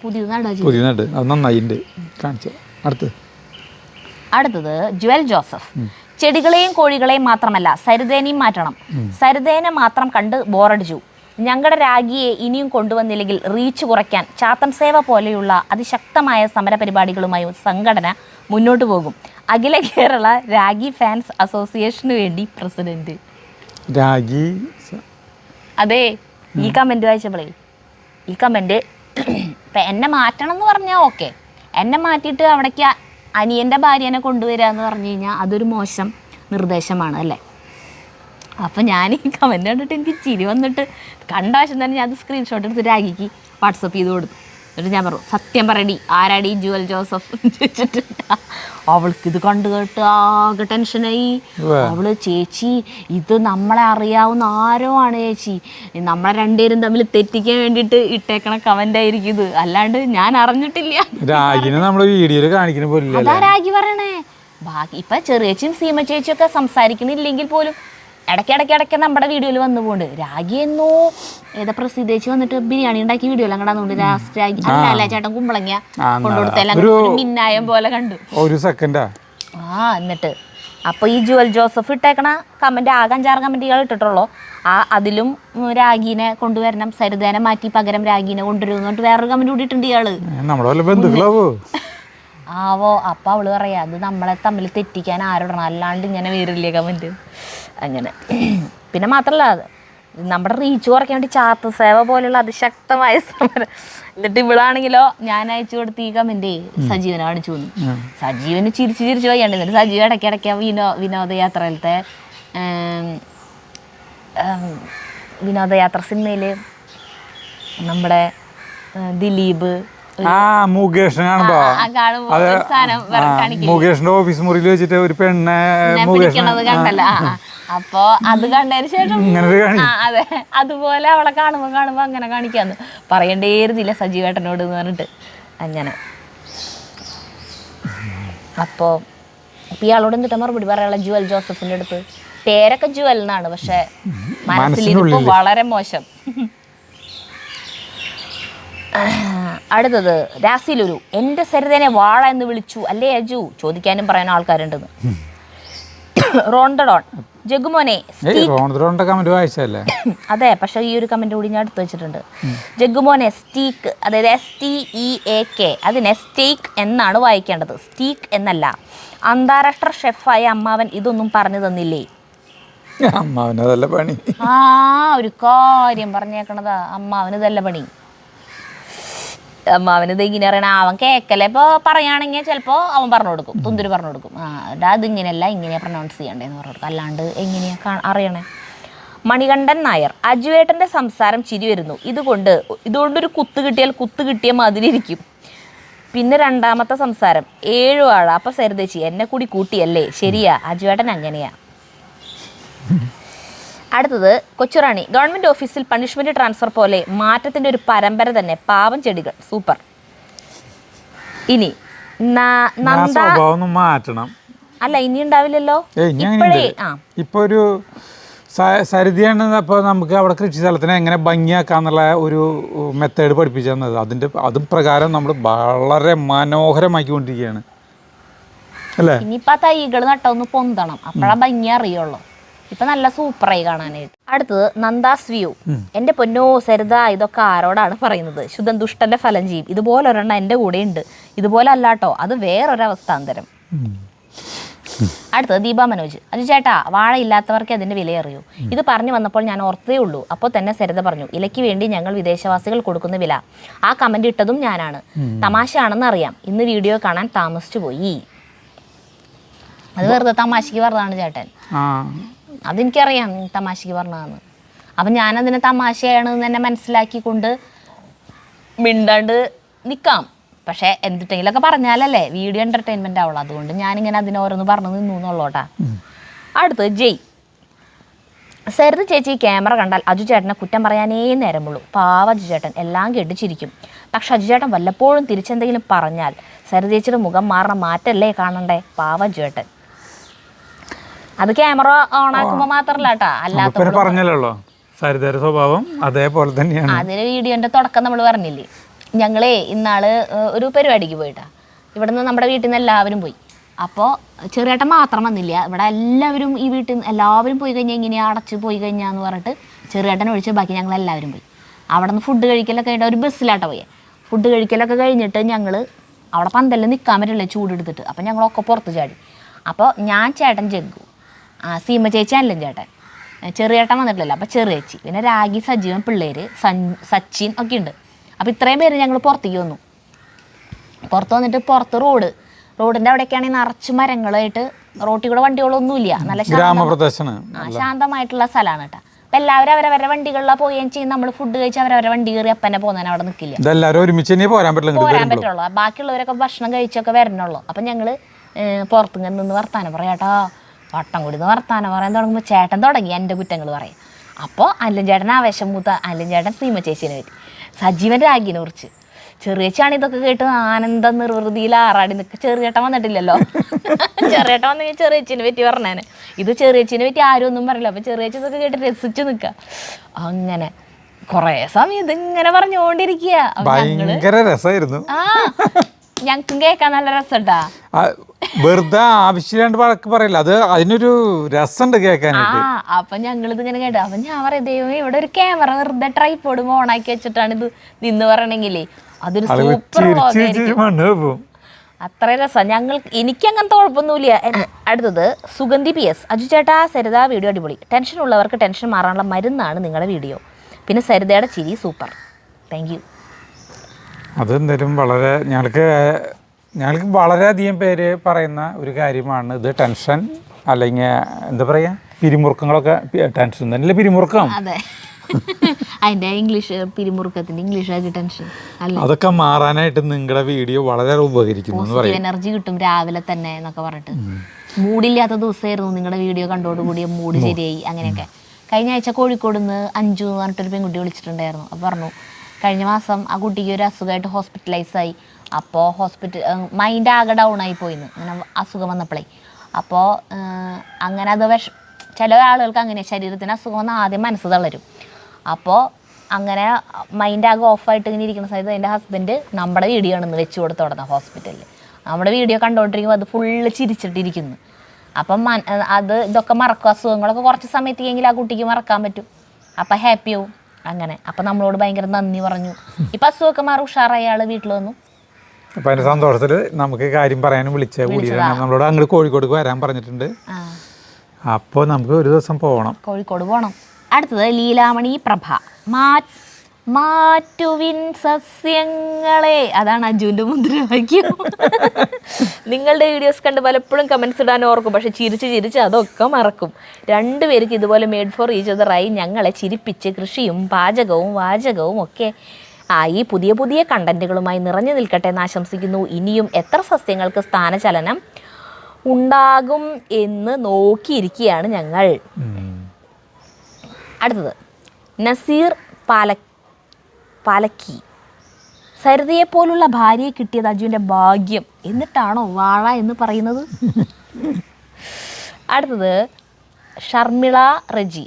പുതിയ നട് അത് നന്നായിട്ടുണ്ട് കാണിച്ചു. അടുത്തത് ജുവൽ ജോസഫ്. ചെടികളെയും കോഴികളെയും മാത്രമല്ല സരിതേനെയും മാറ്റണം. സരിതേനെ മാത്രം കണ്ട് ബോറടിച്ചു. ഞങ്ങളുടെ രാഗിയെ ഇനിയും കൊണ്ടുവന്നില്ലെങ്കിൽ റീച്ച് കുറയ്ക്കാൻ ചാത്തൻ സേവ പോലെയുള്ള അതിശക്തമായ സമരപരിപാടികളുമായി സംഘടന മുന്നോട്ട് പോകും. അഖില കേരള രാഗി ഫാൻസ് അസോസിയേഷന് വേണ്ടി പ്രസിഡന്റ്. രാഗി അതെ, ഈ കമൻറ്റ് വായിച്ചപ്പോളേ ഈ കമൻറ്റ് ഇപ്പം എന്നെ മാറ്റണം എന്ന് പറഞ്ഞാൽ ഓക്കെ, എന്നെ മാറ്റിയിട്ട് അവിടേക്ക് അനിയൻ്റെ ഭാര്യനെ കൊണ്ടുവരിക എന്ന് പറഞ്ഞു കഴിഞ്ഞാൽ അതൊരു മോശം നിർദ്ദേശമാണ് അല്ലേ. അപ്പം ഞാൻ ഈ കമൻറ്റ് കണ്ടിട്ട് എനിക്ക് ചിരി വന്നിട്ട് കണ്ട ആവശ്യം തന്നെ ഞാൻ അത് സ്ക്രീൻഷോട്ട് എടുത്ത് രാഗിക്ക് വാട്സപ്പ് ചെയ്ത് കൊടുത്തു. എന്നിട്ട് ഞാൻ പറഞ്ഞു സത്യം പറയടി ആരാടി ജുവൽ ജോസഫ് ചോദിച്ചിട്ട് അവൾക്ക് ഇത് കണ്ടു കേട്ട് ആകെ ടെൻഷനായി. അവള് ചേച്ചി ഇത് നമ്മളെ അറിയാവുന്ന ആരോ ആണ് ചേച്ചി, നമ്മളെ രണ്ടുപേരും തമ്മിൽ തെറ്റിക്കാൻ വേണ്ടിയിട്ട് ഇട്ടേക്കണ കമന്റ് ആയിരിക്കും ഇത്, അല്ലാണ്ട് ഞാൻ അറിഞ്ഞിട്ടില്ല. അതാ രാഗി പറയണേ. ബാക്കി ഇപ്പൊ ചെറിയച്ചും സീമ ചേച്ചിയും ഒക്കെ സംസാരിക്കണില്ലെങ്കിൽ പോലും ഇടയ്ക്കിടയ്ക്ക് നമ്മുടെ വീഡിയോയിൽ വന്നു പോണ്ട്. രാഗി എന്നോ ഏതാ പ്രസിദ്ധ ചേച്ചി വന്നിട്ട് ബിരിയാണി ഉണ്ടാക്കി വീഡിയോ എല്ലാം കണ്ടാന്നുണ്ട്. ലാസ്റ്റ് രാഗി അല്ല ചേട്ടൻ കുമ്പളങ്ങ കൊണ്ടുകൊടുത്തെല്ലാം മിന്നായം പോലെ കണ്ടു. ഒരു സെക്കൻഡാ എന്നിട്ട് അപ്പൊ ഈ ജുവൽ ജോസഫ് ഇട്ടേക്കണ കമന്റ് ആകെ 5-6 കമന്റുകൾ ഇട്ടിട്ടുള്ളൂ. അതിലും രാഗീനെ കൊണ്ടുവരണം, സരിതേനെ മാറ്റി പകരം രാഗീനെ കൊണ്ടുവരുന്നിട്ട് വേറൊരു കമന്റ് കൂടി ഇട്ടുണ്ട് ഇയാള്. ആവോ അപ്പൊ അവള് പറയാ അത് നമ്മളെ തമ്മിൽ തെറ്റിക്കാൻ ആരോടണം, അല്ലാണ്ട് ഇങ്ങനെ വേറില്ലേ കമന്റ്. അങ്ങനെ പിന്നെ മാത്രല്ല നമ്മുടെ റീച്ച് കുറയ്ക്കാൻ വേണ്ടി ചാത്ത സേവ പോലെയുള്ള അതിശക്തമായ സമരം. എന്നിട്ട് ഇവളാണെങ്കിലോ ഞാൻ അയച്ചു കൊടുത്ത് ഈ കമന്റ് സജീവനെ കാണിച്ചു തന്നു. സജീവന് ചിരിച്ചു വയ്യാണ്ട്. എന്നിട്ട് സജീവ ഇടയ്ക്കിടയ്ക്ക് വിനോദയാത്രയിലത്തെ വിനോദയാത്ര സിനിമയില് നമ്മുടെ ദിലീപ് മുകേഷിന്റെ ഓഫീസ് മുറിയിൽ വെച്ചിട്ട് ഒരു പെണ്ണെ കണ്ടല്ലോ. അപ്പൊ അത് കണ്ടതിന് ശേഷം അതെ അതുപോലെ അവളെ കാണുമ്പോ അങ്ങനെ കാണിക്കാന്ന് പറയണ്ടേരുന്നില്ല സജീവേട്ടനോട് എന്ന് പറഞ്ഞിട്ട്. അങ്ങനെ അപ്പൊ ഇയാളോട് എന്നിട്ട് മറുപടി പറയാനുള്ള ജുവൽ ജോസഫിന്റെ അടുത്ത്. പേരൊക്കെ ജുവൽ എന്നാണ്, പക്ഷെ മനസ്സിലിരിപ്പ് വളരെ മോശം. അടുത്തത് രാസിലുരു, എന്റെ സരിതനെ വാഴ എന്ന് വിളിച്ചു അല്ലേ അജു, ചോദിക്കാനും പറയാനും ആൾക്കാരുണ്ടെന്ന്. റോണ്ടഡോൺ, ജഗുമോനെ അതെ, പക്ഷെ ഈ ഒരു കമന്റ് കൂടി ഞാൻ എടുത്തു വെച്ചിട്ടുണ്ട്. ജഗുമോനെ സ്റ്റീക്ക്, അതായത് STEAK, അതിനെ സ്റ്റേക്ക് എന്നാണ് വായിക്കേണ്ടത്, സ്റ്റീക്ക് എന്നല്ല. അന്താരാഷ്ട്ര ഷെഫായ അമ്മാവൻ ഇതൊന്നും പറഞ്ഞു തന്നില്ലേ? ഒരു കാര്യം പറഞ്ഞേക്കണതാ, അമ്മാവന് ഇതല്ല പണി. അമ്മാവന് ഇത് ഇങ്ങനെ അറിയണ അവൻ കേക്കല്ലേ. ഇപ്പോൾ പറയുകയാണെങ്കിൽ ചിലപ്പോൾ അവൻ പറഞ്ഞു കൊടുക്കും, തുന്തുര് പറഞ്ഞു കൊടുക്കും, അതിങ്ങനെയല്ല ഇങ്ങനെയാ പ്രൊനൗൺസ് ചെയ്യണ്ടേന്ന് പറഞ്ഞു കൊടുക്കും, അല്ലാണ്ട് എങ്ങനെയാ അറിയണേ. മണികണ്ഠൻ നായർ, അജുവേട്ടൻ്റെ സംസാരം ചിരി വരുന്നു, ഇതുകൊണ്ടൊരു കുത്ത് കിട്ടിയാൽ കുത്ത് കിട്ടിയ മാതിരി ഇരിക്കും. പിന്നെ രണ്ടാമത്തെ സംസാരം 7 വാഴ, അപ്പം സരിതേച്ചി എന്നെ കൂടി കൂട്ടിയല്ലേ, ശരിയാ അജുവേട്ടൻ അങ്ങനെയാ. അടുത്തത് കൊച്ചുറാണി, ഗവൺമെന്റ് ഓഫീസിൽ പണിഷ്മെന്റ് ട്രാൻസ്ഫർ പോലെ മാറ്റത്തിന്റെ ഒരു പരമ്പര തന്നെ, പാവം ചെടികൾ, സൂപ്പർ. ഇനി മാറ്റണം അല്ല ഇനി ഉണ്ടാവില്ലല്ലോ, ഇപ്പൊ ഒരു സരിതയാണ്. അപ്പോൾ നമുക്ക് അവിടെ കൃഷി സ്ഥലത്തിനെ എങ്ങനെ ഭംഗിയാക്കാന്നുള്ള ഒരു മെത്തേഡ് പഠിപ്പിച്ചു തന്നത്. അതും പ്രകാരം നമ്മൾ വളരെ മനോഹരമാക്കിക്കൊണ്ടിരിക്കുകയാണ് അല്ലേ. ഇനിയിപ്പോൾ ആ തൈകൾ നട്ടൊന്ന് പൊന്തണം, അപ്പോഴാ ഭംഗി അറിയുള്ളൂ. ഇപ്പൊ നല്ല സൂപ്പറായി കാണാനായിട്ട്. അടുത്തത് നന്ദാസ് വ്യൂ, എന്റെ പൊന്നോ സരിത ഇതൊക്കെ ആരോടാണ് പറയുന്നത്, ശുദ്ധൻ ദുഷ്ടന്റെ ഫലം ചെയ്യും. ഇതുപോലെ ഒരെണ്ണം എൻ്റെ കൂടെ ഉണ്ട്, ഇതുപോലെ അല്ലാട്ടോ, അത് വേറൊരവസ്ഥാന്തരം. അടുത്തത് ദീപ മനോജ്, അജു ചേട്ടാ വാഴ ഇല്ലാത്തവർക്ക് അതിന്റെ വില അറിയൂ. ഇത് പറഞ്ഞു വന്നപ്പോൾ ഞാൻ ഓർത്തേ ഉള്ളൂ. അപ്പോൾ തന്നെ സരിത പറഞ്ഞു, ഇലയ്ക്ക് വേണ്ടി ഞങ്ങൾ വിദേശവാസികൾ കൊടുക്കുന്ന വില. ആ കമന്റ് ഇട്ടതും ഞാനാണ്, തമാശയാണെന്ന് അറിയാം, ഇന്ന് വീഡിയോ കാണാൻ താമസിച്ചു പോയി. അത് വെറുതെ തമാശക്ക് പറഞ്ഞതാണ് ചേട്ടൻ, അതെനിക്കറിയാം തമാശക്ക് പറഞ്ഞതാണ്. അപ്പം ഞാനതിനെ തമാശയാണെന്ന് തന്നെ മനസ്സിലാക്കിക്കൊണ്ട് മിണ്ടാണ്ട് നിൽക്കാം. പക്ഷേ എന്തിട്ടെങ്കിലൊക്കെ പറഞ്ഞാലല്ലേ വീഡിയോ എൻ്റർടൈൻമെൻ്റ് ആവുള്ളൂ, അതുകൊണ്ട് ഞാനിങ്ങനെ അതിനോരോന്ന് പറഞ്ഞു നിന്നു എന്നുള്ളൂട്ടാ. അടുത്ത് ജയ്, സരിത ചേച്ചി ക്യാമറ കണ്ടാൽ അജു ചേട്ടനെ കുറ്റം പറയാനേ നേരമുള്ളൂ, പാവ അജു ചേട്ടൻ എല്ലാം കേട്ട് ചിരിക്കും. പക്ഷെ അജു ചേട്ടൻ വല്ലപ്പോഴും തിരിച്ചെന്തെങ്കിലും പറഞ്ഞാൽ സരിത ചേച്ചിയുടെ മുഖം മാറണ മാറ്റല്ലേ കാണണ്ടേ, പാവ അജു ചേട്ടൻ. അത് ക്യാമറ ഓൺ ആക്കുമ്പോ മാത്രല്ല കേട്ടാ, അല്ലാത്ത പറഞ്ഞല്ലോ സരിതയുടെ സ്വഭാവം അതേപോലെ തന്നെയാണ്. അതിന് വീഡിയോന്റെ തുടക്കം നമ്മൾ പറഞ്ഞില്ലേ, ഞങ്ങളെ ഇന്നാള് ഒരു പരിപാടിക്ക് പോയിട്ടാ, ഇവിടുന്ന് നമ്മുടെ വീട്ടിൽ നിന്ന് എല്ലാവരും പോയി. അപ്പോൾ ചെറിയേട്ടൻ മാത്രം വന്നില്ല, ഇവിടെ എല്ലാവരും ഈ വീട്ടിൽ നിന്ന് എല്ലാവരും പോയി കഴിഞ്ഞാൽ ഇങ്ങനെയാ അടച്ച് പോയി കഴിഞ്ഞാന്ന് പറഞ്ഞിട്ട് ചെറിയേട്ടൻ ഒഴിച്ച് ബാക്കി ഞങ്ങൾ എല്ലാവരും പോയി. അവിടെ നിന്ന് ഫുഡ് കഴിക്കലൊക്കെ കഴിഞ്ഞാൽ ഒരു ബസ്സിലാട്ടോ പോയി. ഫുഡ് കഴിക്കലൊക്കെ കഴിഞ്ഞിട്ട് ഞങ്ങൾ അവിടെ പന്തലിൽ നിൽക്കാൻ പറ്റില്ല ചൂടെടുത്തിട്ട്, അപ്പം ഞങ്ങളൊക്കെ പുറത്ത് ചാടി. അപ്പോൾ ഞാൻ ചേട്ടൻ ജഗ്ഗു, സീമ ചേച്ചി അല്ലൻ ചേട്ടൻ, ചെറിയേട്ടൻ വന്നിട്ടില്ലല്ലോ, അപ്പോൾ ചെറിയേച്ചി, പിന്നെ രാഗി, സജീവൻ, പിള്ളേർ, സച്ചിൻ ഒക്കെ ഉണ്ട്. അപ്പോൾ ഇത്രയും പേര് ഞങ്ങൾ പുറത്തേക്ക് വന്നു. പുറത്ത് വന്നിട്ട് പുറത്ത് റോഡിൻ്റെ അവിടെയൊക്കെയാണെങ്കിൽ നിറച്ച് മരങ്ങളായിട്ട്, റോട്ടിൽ കൂടെ വണ്ടികളൊന്നുമില്ല, നല്ല ശാന്തമായിട്ടുള്ള സ്ഥലമാണ് കേട്ടോ. ഇപ്പം എല്ലാവരും അവരവരുടെ വണ്ടികളിലാണ് പോവുകയും ചെയ്യും. നമ്മൾ ഫുഡ് കഴിച്ച് അവരവരുടെ വണ്ടി കയറി അപ്പനെ പോകുന്നതിന് അവിടെ നിൽക്കില്ല, ഇതെല്ലാവരും ഒരുമിച്ച് തന്നെ പോരാൻ പറ്റുള്ളൂ. ബാക്കിയുള്ളവരൊക്കെ ഭക്ഷണം കഴിച്ചൊക്കെ വരണുള്ളൂ. അപ്പം ഞങ്ങൾ പുറത്തുനിന്ന് നിന്ന് വർത്താനം പറയാം കേട്ടോ. വട്ടം കൂടി നിന്ന് വർത്താനം പറയാൻ തുടങ്ങുമ്പോൾ ചേട്ടൻ തുടങ്ങി എൻ്റെ കുറ്റങ്ങൾ പറയും. അപ്പോൾ അല്ലൻ ചേട്ടൻ ആവേശം മൂത്ത അല്ലൻ ചേട്ടൻ സീമ ചേച്ചീനെ പറ്റി, സജീവൻ രാഗിനെ കുറിച്ച്. ചെറിയച്ചാണ് ഇതൊക്കെ കേട്ട് ആനന്ദ നിർവൃതിയിൽ ആറാടി നിൽക്കുക. ചെറിയേട്ടൻ വന്നിട്ടില്ലല്ലോ. ചെറിയേട്ടൻ വന്നെങ്കിൽ ചെറിയച്ചിനെ പറ്റി പറഞ്ഞേനെ. ഇത് ചെറിയച്ചിനെ പറ്റി ആരും ഒന്നും പറയില്ല. അപ്പം ചെറിയച്ചി ഇതൊക്കെ കേട്ട് രസിച്ച് നിൽക്കുക. അങ്ങനെ കുറേ സമയം ഇതിങ്ങനെ പറഞ്ഞുകൊണ്ടിരിക്കുക. ഭയങ്കര രസമായിരുന്നു. ആ ഞങ്ങൾക്കും കേൾക്കാൻ നല്ല രസട്ടാ. വെറുതെ ആവശ്യമില്ലാണ്ട് വഴക്ക് പറയില്ല, അത് അതിനൊരു രസമുണ്ട് കേൾക്കാനായിട്ട്. അപ്പൊ ഞങ്ങളിത് ഇങ്ങനെ കേട്ടു. അപ്പൊ ഞാൻ പറയാം, ദൈവമേ ഇവിടെ ഒരു ക്യാമറ വെറുതെ ട്രൈപോഡ് ഓണാക്കി വെച്ചിട്ടാണ് ഇത് നിന്ന് പറയണെങ്കിലേ അതൊരു സൂപ്പർ അത്ര രസം. എനിക്കങ്ങനത്തെ കുഴപ്പമൊന്നുമില്ല. അടുത്തത് സുഗന്ധി PS. അജു ചേട്ടാ സരിത വീഡിയോ അടിപൊളി. ടെൻഷൻ ഉള്ളവർക്ക് ടെൻഷൻ മാറാനുള്ള മരുന്നാണ് നിങ്ങളുടെ വീഡിയോ. പിന്നെ സരിതയുടെ ചിരി സൂപ്പർ. Thank you. അതെന്തായാലും വളരെ ഞങ്ങൾക്ക് വളരെയധികം പേര് പറയുന്ന ഒരു കാര്യമാണ് ഇത്. ടെൻഷൻ അല്ലെങ്കിൽ എന്താ പറയുക, പിരിമുറുക്കങ്ങളൊക്കെ ടെൻഷൻ തന്നെയല്ലേ പിരിമുറുക്കം. അതെ, അതിൻ്റെ ഇംഗ്ലീഷ് പിരിമുറുക്കത്തിൻ്റെ ഇംഗ്ലീഷാക്കി ടെൻഷൻ അല്ല. അതൊക്കെ മാറാനായിട്ട് നിങ്ങളുടെ വീഡിയോ വളരെ ഉപകരിക്കുന്നു എന്ന് പറയും. എനർജി കിട്ടും രാവിലെ തന്നെ എന്നൊക്കെ പറഞ്ഞിട്ട്. മൂഡില്ലാത്ത ദിവസമായിരുന്നു നിങ്ങളുടെ വീഡിയോ കണ്ടോടുകൂടിയ മൂഡ് ശരിയായി. അങ്ങനെയൊക്കെ കഴിഞ്ഞ ആഴ്ച കോഴിക്കോട് നിന്ന് അഞ്ചു എന്ന് പറഞ്ഞിട്ടൊരു പെൺകുട്ടി വിളിച്ചിട്ടുണ്ടായിരുന്നു. അപ്പോൾ പറഞ്ഞു കഴിഞ്ഞ മാസം ആ കുട്ടിക്ക് ഒരു അസുഖമായിട്ട് ഹോസ്പിറ്റലൈസായി. അപ്പോൾ മൈൻഡ് ആകെ ഡൗൺ ആയി പോയിന്ന് ഇങ്ങനെ അസുഖം വന്നപ്പോഴേ. അപ്പോൾ അങ്ങനെ അത് ചില ആളുകൾക്ക് അങ്ങനെ ശരീരത്തിന് അസുഖം വന്നാൽ ആദ്യം മനസ്സ് തളരും. അപ്പോൾ അങ്ങനെ മൈൻഡ് ആകെ ഓഫായിട്ട് ഇങ്ങനെ ഇരിക്കുന്ന സമയത്ത് എൻ്റെ ഹസ്ബൻഡ് നമ്മുടെ വീഡിയോ ആണെന്ന് വെച്ച് കൊടുത്ത് തുടങ്ങുക ഹോസ്പിറ്റലിൽ. നമ്മുടെ വീഡിയോ കണ്ടുകൊണ്ടിരിക്കുമ്പോൾ അത് ഫുള്ള് ചിരിച്ചിട്ടിരിക്കുന്നു. അപ്പം ഇതൊക്കെ മറക്കും, അസുഖങ്ങളൊക്കെ കുറച്ച് സമയത്തേക്കെങ്കിൽ ആ കുട്ടിക്ക് മറക്കാൻ പറ്റും. അപ്പം ഹാപ്പിയാവും. അങ്ങനെ അപ്പം നമ്മളോട് ഭയങ്കര നന്ദി പറഞ്ഞു. ഇപ്പം അസുഖമൊക്കെ മാറി ഉഷാറായി ആൾ വീട്ടിൽ വന്നു. അപ്പം അതിൻ്റെ സന്തോഷത്തിൽ നമുക്ക് കാര്യം പറയാനും കൂടിയാണ് നമ്മളോട് അങ്ങോട്ട് കോഴിക്കോട് വരാൻ പറഞ്ഞിട്ടുണ്ട്. അപ്പോൾ നമുക്ക് ഒരു ദിവസം പോകണം, കോഴിക്കോട് പോകണം. അടുത്തത് ലീലാമണി പ്രഭ. മാറ്റുവിൻ സസ്യങ്ങളെ, അതാണ് അജുവിൻ്റെ മുദ്രാവാക്യം. നിങ്ങളുടെ വീഡിയോസ് കണ്ട് പലപ്പോഴും കമൻസ് ഇടാൻ ഓർക്കും, പക്ഷെ ചിരിച്ച് അതൊക്കെ മറക്കും. രണ്ടുപേർക്ക് ഇതുപോലെ മേഡ് ഫോർ ഈച്ച് അതറായി ഞങ്ങളെ ചിരിപ്പിച്ച് കൃഷിയും പാചകവും വാചകവും ഒക്കെ ഈ പുതിയ കണ്ടന്റുകളുമായി നിറഞ്ഞു നിൽക്കട്ടെ എന്ന് ആശംസിക്കുന്നു. ഇനിയും എത്ര സസ്യങ്ങൾക്ക് സ്ഥാനചലനം ഉണ്ടാകും എന്ന് നോക്കിയിരിക്കുകയാണ് ഞങ്ങൾ. അടുത്തത് നസീർ പാലക്കി. സരിതയെപ്പോലുള്ള ഭാര്യയെ കിട്ടിയത് അജുവിൻ്റെ ഭാഗ്യം, എന്നിട്ടാണോ വാഴ എന്ന് പറയുന്നത്? അടുത്തത് ഷർമിള റജി.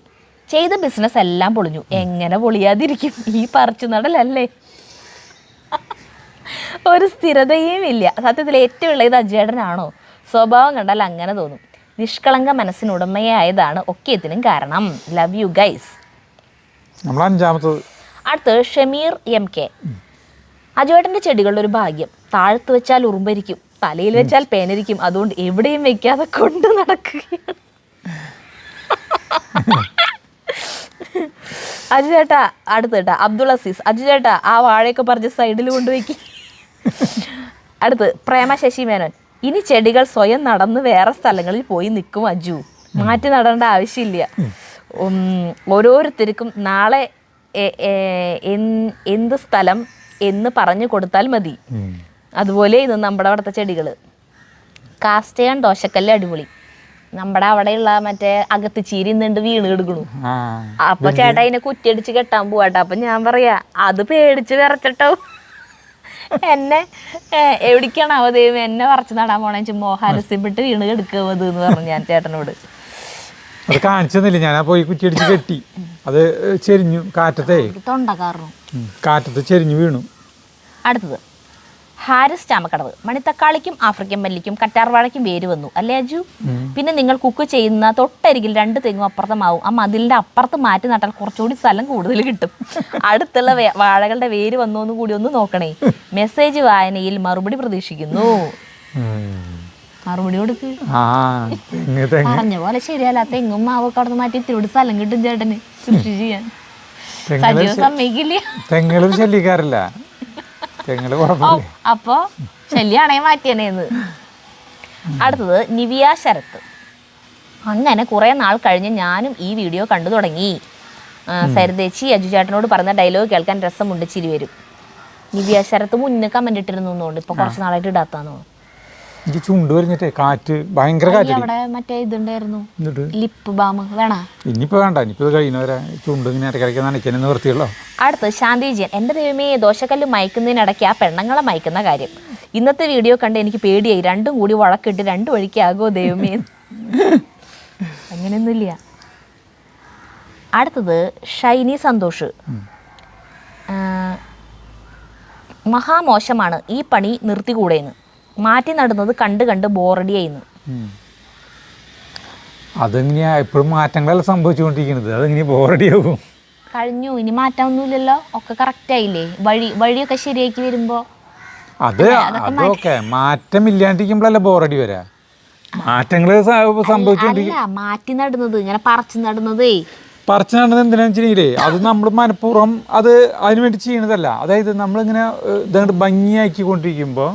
ചെയ്ത ബിസിനസ് എല്ലാം പൊളിഞ്ഞു, എങ്ങനെ പൊളിയാതിരിക്കും? ഈ പറിച്ചു നടലല്ലേ. ഒരു സ്ഥിരതയും ഇല്ല. സത്യത്തിൽ ഏറ്റവും ഉള്ളത് അജേടനാണോ? സ്വഭാവം കണ്ടാൽ അങ്ങനെ തോന്നും. നിഷ്കളങ്ക മനസ്സിനുടമയായതാണ് ഒക്കെത്തിനും കാരണം. Love you guys. അടുത്ത് ഷമീർ MK. അജുവേട്ടൻ്റെ ചെടികളുടെ ഒരു ഭാഗ്യം. താഴത്ത് വെച്ചാൽ ഉറുമ്പരിക്കും, തലയിൽ വെച്ചാൽ പേനരിക്കും, അതുകൊണ്ട് എവിടെയും വെക്കാതെ കൊണ്ട് നടക്കുകയാണ്. അജു ചേട്ടാ, അടുത്ത് കേട്ടാ അബ്ദുൾ അസീസ്. അജു ചേട്ടാ ആ വാഴയൊക്കെ പറിച്ച് സൈഡിൽ കൊണ്ടുവയ്ക്കും. അടുത്ത് പ്രേമ ശശി മേനോൻ. ഇനി ചെടികൾ സ്വയം നടന്ന് വേറെ സ്ഥലങ്ങളിൽ പോയി നിൽക്കും അജു, മാറ്റി നടേണ്ട ആവശ്യമില്ല. ഓരോരുത്തർക്കും നാളെ എന്ത് സ്ഥലം എന്ന് പറഞ്ഞു കൊടുത്താൽ മതി. അതുപോലെ ഇത് നമ്മുടെ അവിടുത്തെ ചെടികൾ. കാസ്റ്റയൺ ദോശക്കല്ല് അടിപൊളി. നമ്മുടെ അവിടെയുള്ള മറ്റേ അകത്ത് ചീരി നിന്നുണ്ട് വീണ് കിടക്കണു. അപ്പൊ ചേട്ടാ അതിനെ കുറ്റിയടിച്ച് കെട്ടാൻ പോവാട്ടോ. അപ്പൊ ഞാൻ പറയാ അത് പേടിച്ച് വിറച്ചിട്ടോ എന്നെ എവിടേക്കാണാവോ ദൈവം എന്നെ പറിച്ച് നടാൻ പോണേ മോഹാരസ്യപ്പെട്ട് വീണ് കിടക്കുന്നത് എന്ന് പറഞ്ഞു ഞാൻ ചേട്ടനോട്. അത് കാണിച്ചെന്നില്ല, ഞാൻ പോയി കുറ്റിയടിച്ച് കെട്ടി. അത് ചെരിഞ്ഞു കാറ്റത്തെ, കാറ്റത്ത് ചെരിഞ്ഞു വീണു. അടുത്തത് ഹാരിസ് ചാമക്കടവ്. മണിത്തക്കാളിക്കും ആഫ്രിക്കൻ മല്ലിക്കും കറ്റാർവാഴയ്ക്കും വേര് വന്നു അല്ലേ അജു? പിന്നെ നിങ്ങൾ കുക്ക് ചെയ്യുന്ന തൊട്ടരികിൽ 2 തെങ്ങും അപ്പുറത്തമാവും. ആ മതിലിന്റെ അപ്പുറത്ത് മാറ്റി നട്ടാൽ കുറച്ചുകൂടി സ്ഥലം കൂടുതൽ കിട്ടും. അടുത്തുള്ള വാഴകളുടെ വേര് വന്നോന്ന് കൂടി ഒന്ന് നോക്കണേ. മെസ്സേജ് വായനയിൽ മറുപടി പ്രതീക്ഷിക്കുന്നു. മറുപടി കൊടുക്ക്. പറഞ്ഞ പോലെ ശരിയല്ല. തെങ്ങും മാവൊക്കെ അവിടെ മാറ്റി ഇത്തിരി സ്ഥലം കിട്ടും ചേട്ടന് കൃഷി ചെയ്യാൻ. സജീവ സമ്മതിക്കില്ല. തെങ്ങുകൾ ശല്യക്കാരല്ല, അപ്പോ ശല്യാണേ മാറ്റിയനേന്ന്. അടുത്തത് നിവിയ ശരത്ത്. അങ്ങനെ കുറെ നാൾ കഴിഞ്ഞ് ഞാനും ഈ വീഡിയോ കണ്ടു തുടങ്ങി. സരിതേച്ചി അജു ചേട്ടനോട് പറഞ്ഞ ഡയലോഗ് കേൾക്കാൻ രസമുണ്ട്, ചിരി വരും. നിവ്യ ശരത്ത് മുന്നേ കമന്റ് ഇട്ടിരുന്നോണ്ട് ഇപ്പൊ കുറച്ച് നാളായിട്ട് ഇടാത്താന്ന്. എനിക്ക് ചുണ്ട് വരിഞ്ഞിട്ടേ കാറ്റ് ഭയങ്കര കാറ്റ്. അവിടെ മറ്റേ ഇതുണ്ടായിരുന്നു ലിപ്പ് ബാം വേണ. ഇനിയിപ്പോ വേണ്ട, ഇനിയിപ്പോ കഴിയുന്നവരെ ചുണ്ട് ഇങ്ങനെ ഇടയ്ക്കിടയ്ക്ക് നനയ്ക്കാനെന്ന് വൃത്തിയുള്ളോ. അടുത്ത് ശാന്തി വിജയൻ. എൻ്റെ ദൈവമേ, ദോശക്കല്ല് മയക്കുന്നതിനിടയ്ക്ക് ആ പെണ്ണുങ്ങളെ മയക്കുന്ന കാര്യം ഇന്നത്തെ വീഡിയോ കണ്ട് എനിക്ക് പേടിയായി. രണ്ടും കൂടി വഴക്കിട്ട് രണ്ടു വഴിക്കാകോ ദൈവമേ. അങ്ങനെയൊന്നുമില്ല. അടുത്തത് ഷൈനി സന്തോഷ്. മഹാമോശമാണ്, ഈ പണി നിർത്തിക്കൂടെയെന്ന്. മാറ്റി നടുന്നത് കണ്ട് കണ്ട് ബോറടിയായിന്ന്. അതെങ്ങനെയാ എപ്പോഴും മാറ്റങ്ങളെല്ലാം സംഭവിച്ചുകൊണ്ടിരിക്കുന്നത്, അതെങ്ങനെയാ ബോറടിയാവും? കഴിഞ്ഞു, ഇനി മാറ്റാമൊന്നുമില്ലല്ലോ, ഒക്കെ കറക്റ്റ് ആയില്ലേ. വഴിയൊക്കെ ശരിയാക്കി വരുമ്പോ അതൊക്കെ മാറ്റമില്ലാണ്ടിരിക്കുമ്പോഴല്ലേ ബോറടി വരാ. മാറ്റങ്ങൾ സംഭവിച്ചുകൊണ്ടിരിക്കും. മാറ്റി നടുന്നത് ഇങ്ങനെ പറിച്ചു നടുന്നതേ, പറിച്ചു നടുന്നത് എന്തിനാന്ന് വെച്ചിട്ടുണ്ടെങ്കിലേ അത് നമ്മൾ മനഃപൂർവ്വം അത് അതിനു വേണ്ടി ചെയ്യണതല്ല. അതായത് നമ്മളിങ്ങനെ ഇതാണ്ട് ഭംഗിയാക്കിക്കൊണ്ടിരിക്കുമ്പോൾ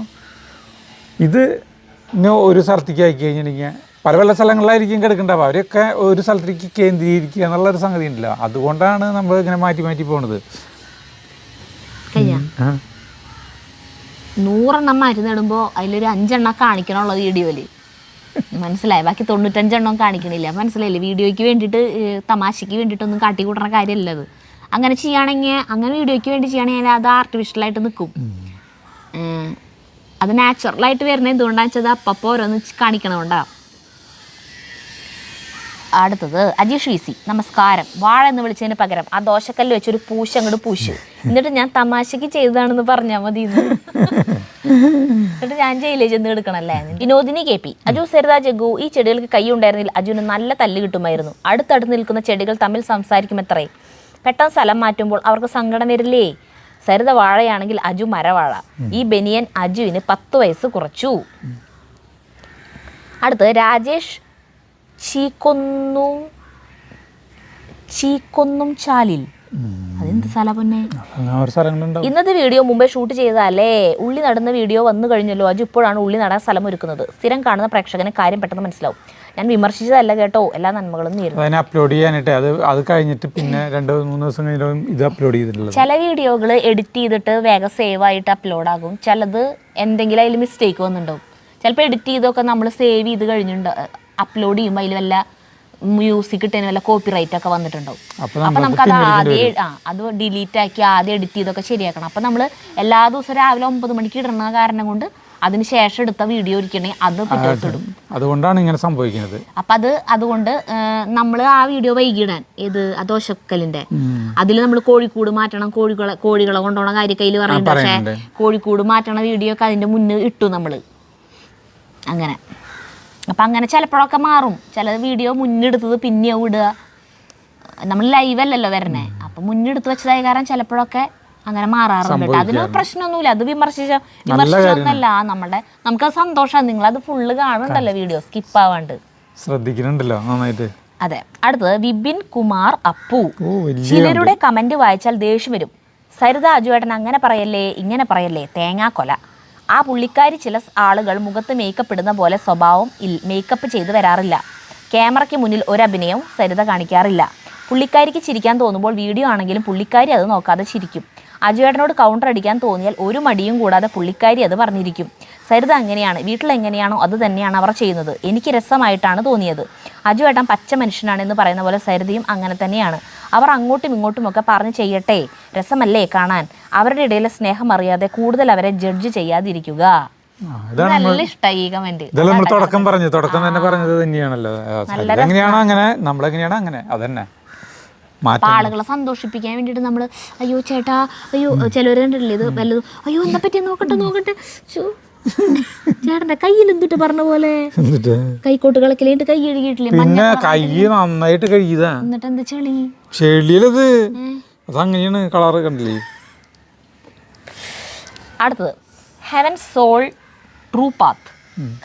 ഇത് ഇങ്ങനെ ഒരു സ്ഥലത്തേക്ക് ആക്കി കഴിഞ്ഞിട്ടുണ്ടെങ്കിൽ പല പല സ്ഥലങ്ങളിലായിരിക്കും കിടക്കണ്ടാവുക. അവരൊക്കെ ഒരു സ്ഥലത്തേക്ക് കേന്ദ്രീകരിക്കുക എന്നുള്ളൊരു സംഗതി ഉണ്ടല്ലോ. അതുകൊണ്ടാണ് നമ്മൾ ഇങ്ങനെ മാറ്റി മാറ്റി പോണത്. 100 മാറ്റി നടുമ്പോൾ അതിലൊരു 5 കാണിക്കണുള്ള വീഡിയോയില് മനസ്സിലായി. ബാക്കി 95 കാണിക്കണില്ല. മനസ്സിലായില്ലേ? വീഡിയോയ്ക്ക് വേണ്ടിയിട്ട് തമാശയ്ക്ക് വേണ്ടിയിട്ടൊന്നും കാട്ടിക്കൂട്ടുന്ന കാര്യമല്ല അത്. അങ്ങനെ ചെയ്യുകയാണെങ്കിൽ, അങ്ങനെ വീഡിയോയ്ക്ക് വേണ്ടി ചെയ്യുകയാണെങ്കിൽ അത് ആർട്ടിഫിഷ്യലായിട്ട് നിൽക്കും. അത് നാച്ചുറലായിട്ട് വരുന്നത് എന്തുകൊണ്ടാണെന്ന് വെച്ചാൽ അപ്പോൾ ഓരോന്ന് കാണിക്കണതുകൊണ്ടാണ്. അടുത്തത് അജീഷ് വി സി. നമസ്കാരം. വാഴ എന്ന് വിളിച്ചതിന് പകരം ആ ദോശക്കല്ല് വെച്ചൊരു പൂശ് അങ്ങോട്ട് പൂശ്, എന്നിട്ട് ഞാൻ തമാശക്ക് ചെയ്തതാണെന്ന് പറഞ്ഞാൽ മതി. എന്നിട്ട് ഞാൻ ജയിലേ ചെന്ന് എടുക്കണല്ലേ. Vinodini K P. അജു സരിത ജഗ്ഗു, ഈ ചെടികൾക്ക് കൈ ഉണ്ടായിരുന്നില്ല അജുവിന് നല്ല തല്ല് കിട്ടുമായിരുന്നു. അടുത്തടുത്ത് നിൽക്കുന്ന ചെടികൾ തമ്മിൽ സംസാരിക്കുമത്രേ. പെട്ടെന്ന് സ്ഥലം മാറ്റുമ്പോൾ അവർക്ക് സങ്കടം വരില്ലേ? സരിത വാഴയാണെങ്കിൽ അജു മരവാഴ. ഈ ബനിയൻ അജുവിന് 10 വയസ്സ് കുറച്ചു. അടുത്ത് രാജേഷ് ചീക്കൊന്നും ചാലിൽ. അതെന്ത് സ്ഥലം പൊന്നെ? ഇന്നത്തെ വീഡിയോ മുമ്പേ ഷൂട്ട് ചെയ്തതല്ലേ? ഉള്ളി നടുന്ന വീഡിയോ വന്നു കഴിഞ്ഞല്ലോ. അജു ഇപ്പോഴാണ് ഉള്ളി നടാൻ സ്ഥലം ഒരുക്കുന്നത്. സ്ഥിരം കാണുന്ന പ്രേക്ഷകന് കാര്യം പെട്ടെന്ന് മനസ്സിലാവും. ഞാൻ വിമർശിച്ചതല്ല കേട്ടോ, എല്ലാ നന്മകളും നേരുന്നു. അപ്ലോഡ് ചെയ്യാനായിട്ട് അത് കഴിഞ്ഞിട്ട് പിന്നെ 2-3 ദിവസം കഴിഞ്ഞിട്ട് ഇത് അപ്ലോഡ് ചെയ്തിട്ടുള്ളത്. ചില വീഡിയോകൾ എഡിറ്റ് ചെയ്തിട്ട് വേഗം സേവ് ആയിട്ട് അപ്ലോഡ് ആകും. ചിലത് എന്തെങ്കിലും അതിൽ മിസ്റ്റേക്ക് വന്നിട്ടുണ്ടാവും. ചിലപ്പോൾ എഡിറ്റ് ചെയ്തൊക്കെ നമ്മൾ സേവ് ചെയ്ത് കഴിഞ്ഞിട്ടുണ്ട് അപ്ലോഡ് ചെയ്യുമ്പോൾ അതിൽ വല്ല മ്യൂസിക് ഇട്ടതിന് വല്ല കോപ്പി റൈറ്റ് ഒക്കെ വന്നിട്ടുണ്ടാവും. അപ്പം നമുക്കത് അത് ഡിലീറ്റ് ആക്കി ആദ്യം എഡിറ്റ് ചെയ്തൊക്കെ ശരിയാക്കണം. അപ്പം നമ്മൾ എല്ലാ ദിവസവും രാവിലെ 9 മണിക്ക് ഇടുന്ന കാരണം കൊണ്ട് അതിന് ശേഷം എടുത്ത വീഡിയോ ഇരിക്കണമെങ്കിൽ അത് പിറ്റേ ദിവസം ഇടും. അതുകൊണ്ടാണ് ഇങ്ങനെ സംഭവിക്കുന്നത്. അപ്പം അതുകൊണ്ട് നമ്മൾ ആ വീഡിയോ വൈകിടാൻ ഏത് ദോശക്കല്ലിൻ്റെ അതിൽ നമ്മൾ കോഴിക്കൂട് മാറ്റണം, കോഴികളെ കൊണ്ടുപോകണ കാര്യം കയ്യിൽ പറയുന്നുണ്ട്. പക്ഷേ കോഴിക്കൂട് മാറ്റണ വീഡിയോ ഒക്കെ അതിൻ്റെ മുന്നേ ഇട്ടു നമ്മൾ അങ്ങനെ. അപ്പം അങ്ങനെ ചിലപ്പോഴൊക്കെ മാറും. ചില വീഡിയോ മുന്നെടുത്തത് പിന്നെയോ ഇടുക. നമ്മൾ ലൈവ് അല്ലല്ലോ വരണേ. അപ്പം മുന്നെടുത്ത് വെച്ചതായ കാരണം ചിലപ്പോഴൊക്കെ അങ്ങനെ മാറാറുണ്ട്. അതിന് പ്രശ്നമൊന്നുമില്ല. അത് വിമർശിച്ചൊന്നല്ല. നമുക്കത് സന്തോഷമാണ്. നിങ്ങളത് ഫുള്ള് കാണുന്നുണ്ടല്ലോ വീഡിയോ, സ്കിപ്പ് ആവാണ്ട് ശ്രദ്ധിക്കുന്നുണ്ടല്ലോ നന്നായിട്ട്. അതെ. അടുത്തത് വിപിൻ കുമാർ അപ്പു. ചിലരുടെ കമന്റ് വായിച്ചാൽ ദേഷ്യം വരും. സരിത അജുവേട്ടൻ അങ്ങനെ പറയല്ലേ ഇങ്ങനെ പറയല്ലേ, തേങ്ങാക്കൊല. ആ പുള്ളിക്കാരി ചില ആളുകൾ മുഖത്ത് മേക്കപ്പ് ഇടുന്ന പോലെ സ്വഭാവം മേക്കപ്പ് ചെയ്ത് വരാറില്ല. ക്യാമറയ്ക്ക് മുന്നിൽ ഒരഭിനയവും സരിത കാണിക്കാറില്ല. പുള്ളിക്കാരിക്ക് ചിരിക്കാൻ തോന്നുമ്പോൾ വീഡിയോ ആണെങ്കിലും പുള്ളിക്കാരി അത് നോക്കാതെ ചിരിക്കും. അജുവേട്ടനോട് കൗണ്ടർ അടിക്കാൻ തോന്നിയാൽ ഒരു മടിയും കൂടാതെ പുള്ളിക്കാരി അത് പറഞ്ഞിരിക്കും. സരിത അങ്ങനെയാണ്, വീട്ടിലെങ്ങനെയാണോ അത് തന്നെയാണ് അവർ ചെയ്യുന്നത്. എനിക്ക് രസമായിട്ടാണ് തോന്നിയത്. അജുവേട്ടൻ പച്ച മനുഷ്യനാണെന്ന് പറയുന്ന പോലെ സരിതയും അങ്ങനെ തന്നെയാണ്. അവർ അങ്ങോട്ടും ഇങ്ങോട്ടുമൊക്കെ പറഞ്ഞ് ചെയ്യട്ടെ, രസമല്ലേ കാണാൻ. അവരുടെ ഇടയിലെ സ്നേഹം അറിയാതെ കൂടുതൽ അവരെ ജഡ്ജ് ചെയ്യാതിരിക്കുക. നല്ല ഇഷ്ടമായി ഈ കമന്റ്. തുടക്കം തന്നെ പറഞ്ഞത് തന്നെയാണല്ലോ. എങ്ങനെയാണോ അങ്ങനെ, നമ്മളെങ്ങനെയാണോ അങ്ങനെ, അതന്നെ. ആളുകളെ സന്തോഷിപ്പിക്കാൻ വേണ്ടിയിട്ട് നമ്മൾ അയ്യോ ചേട്ടാ, അയ്യോ ചിലവർ കണ്ടിട്ടില്ലേ ഇത് വല്ലതും, അയ്യോ എന്നാ പറ്റിയ നോക്കട്ടെ ചേട്ടന്റെ കയ്യിൽ എന്തിട്ട് പറഞ്ഞ പോലെ കൈക്കോട്ട് കളക്കിലേട്ട് കൈ കഴുകിയിട്ടില്ലേ, കൈ നന്നായിട്ട് കഴുകിയതാ. എന്നിട്ട് എന്താ ചെളിയിലത് അതങ്ങനെയാണ് കളറ് കണ്ടില്ലേ. അടുത്തത് ഹെവൻ സോൾ ട്രൂ പാത്ത്.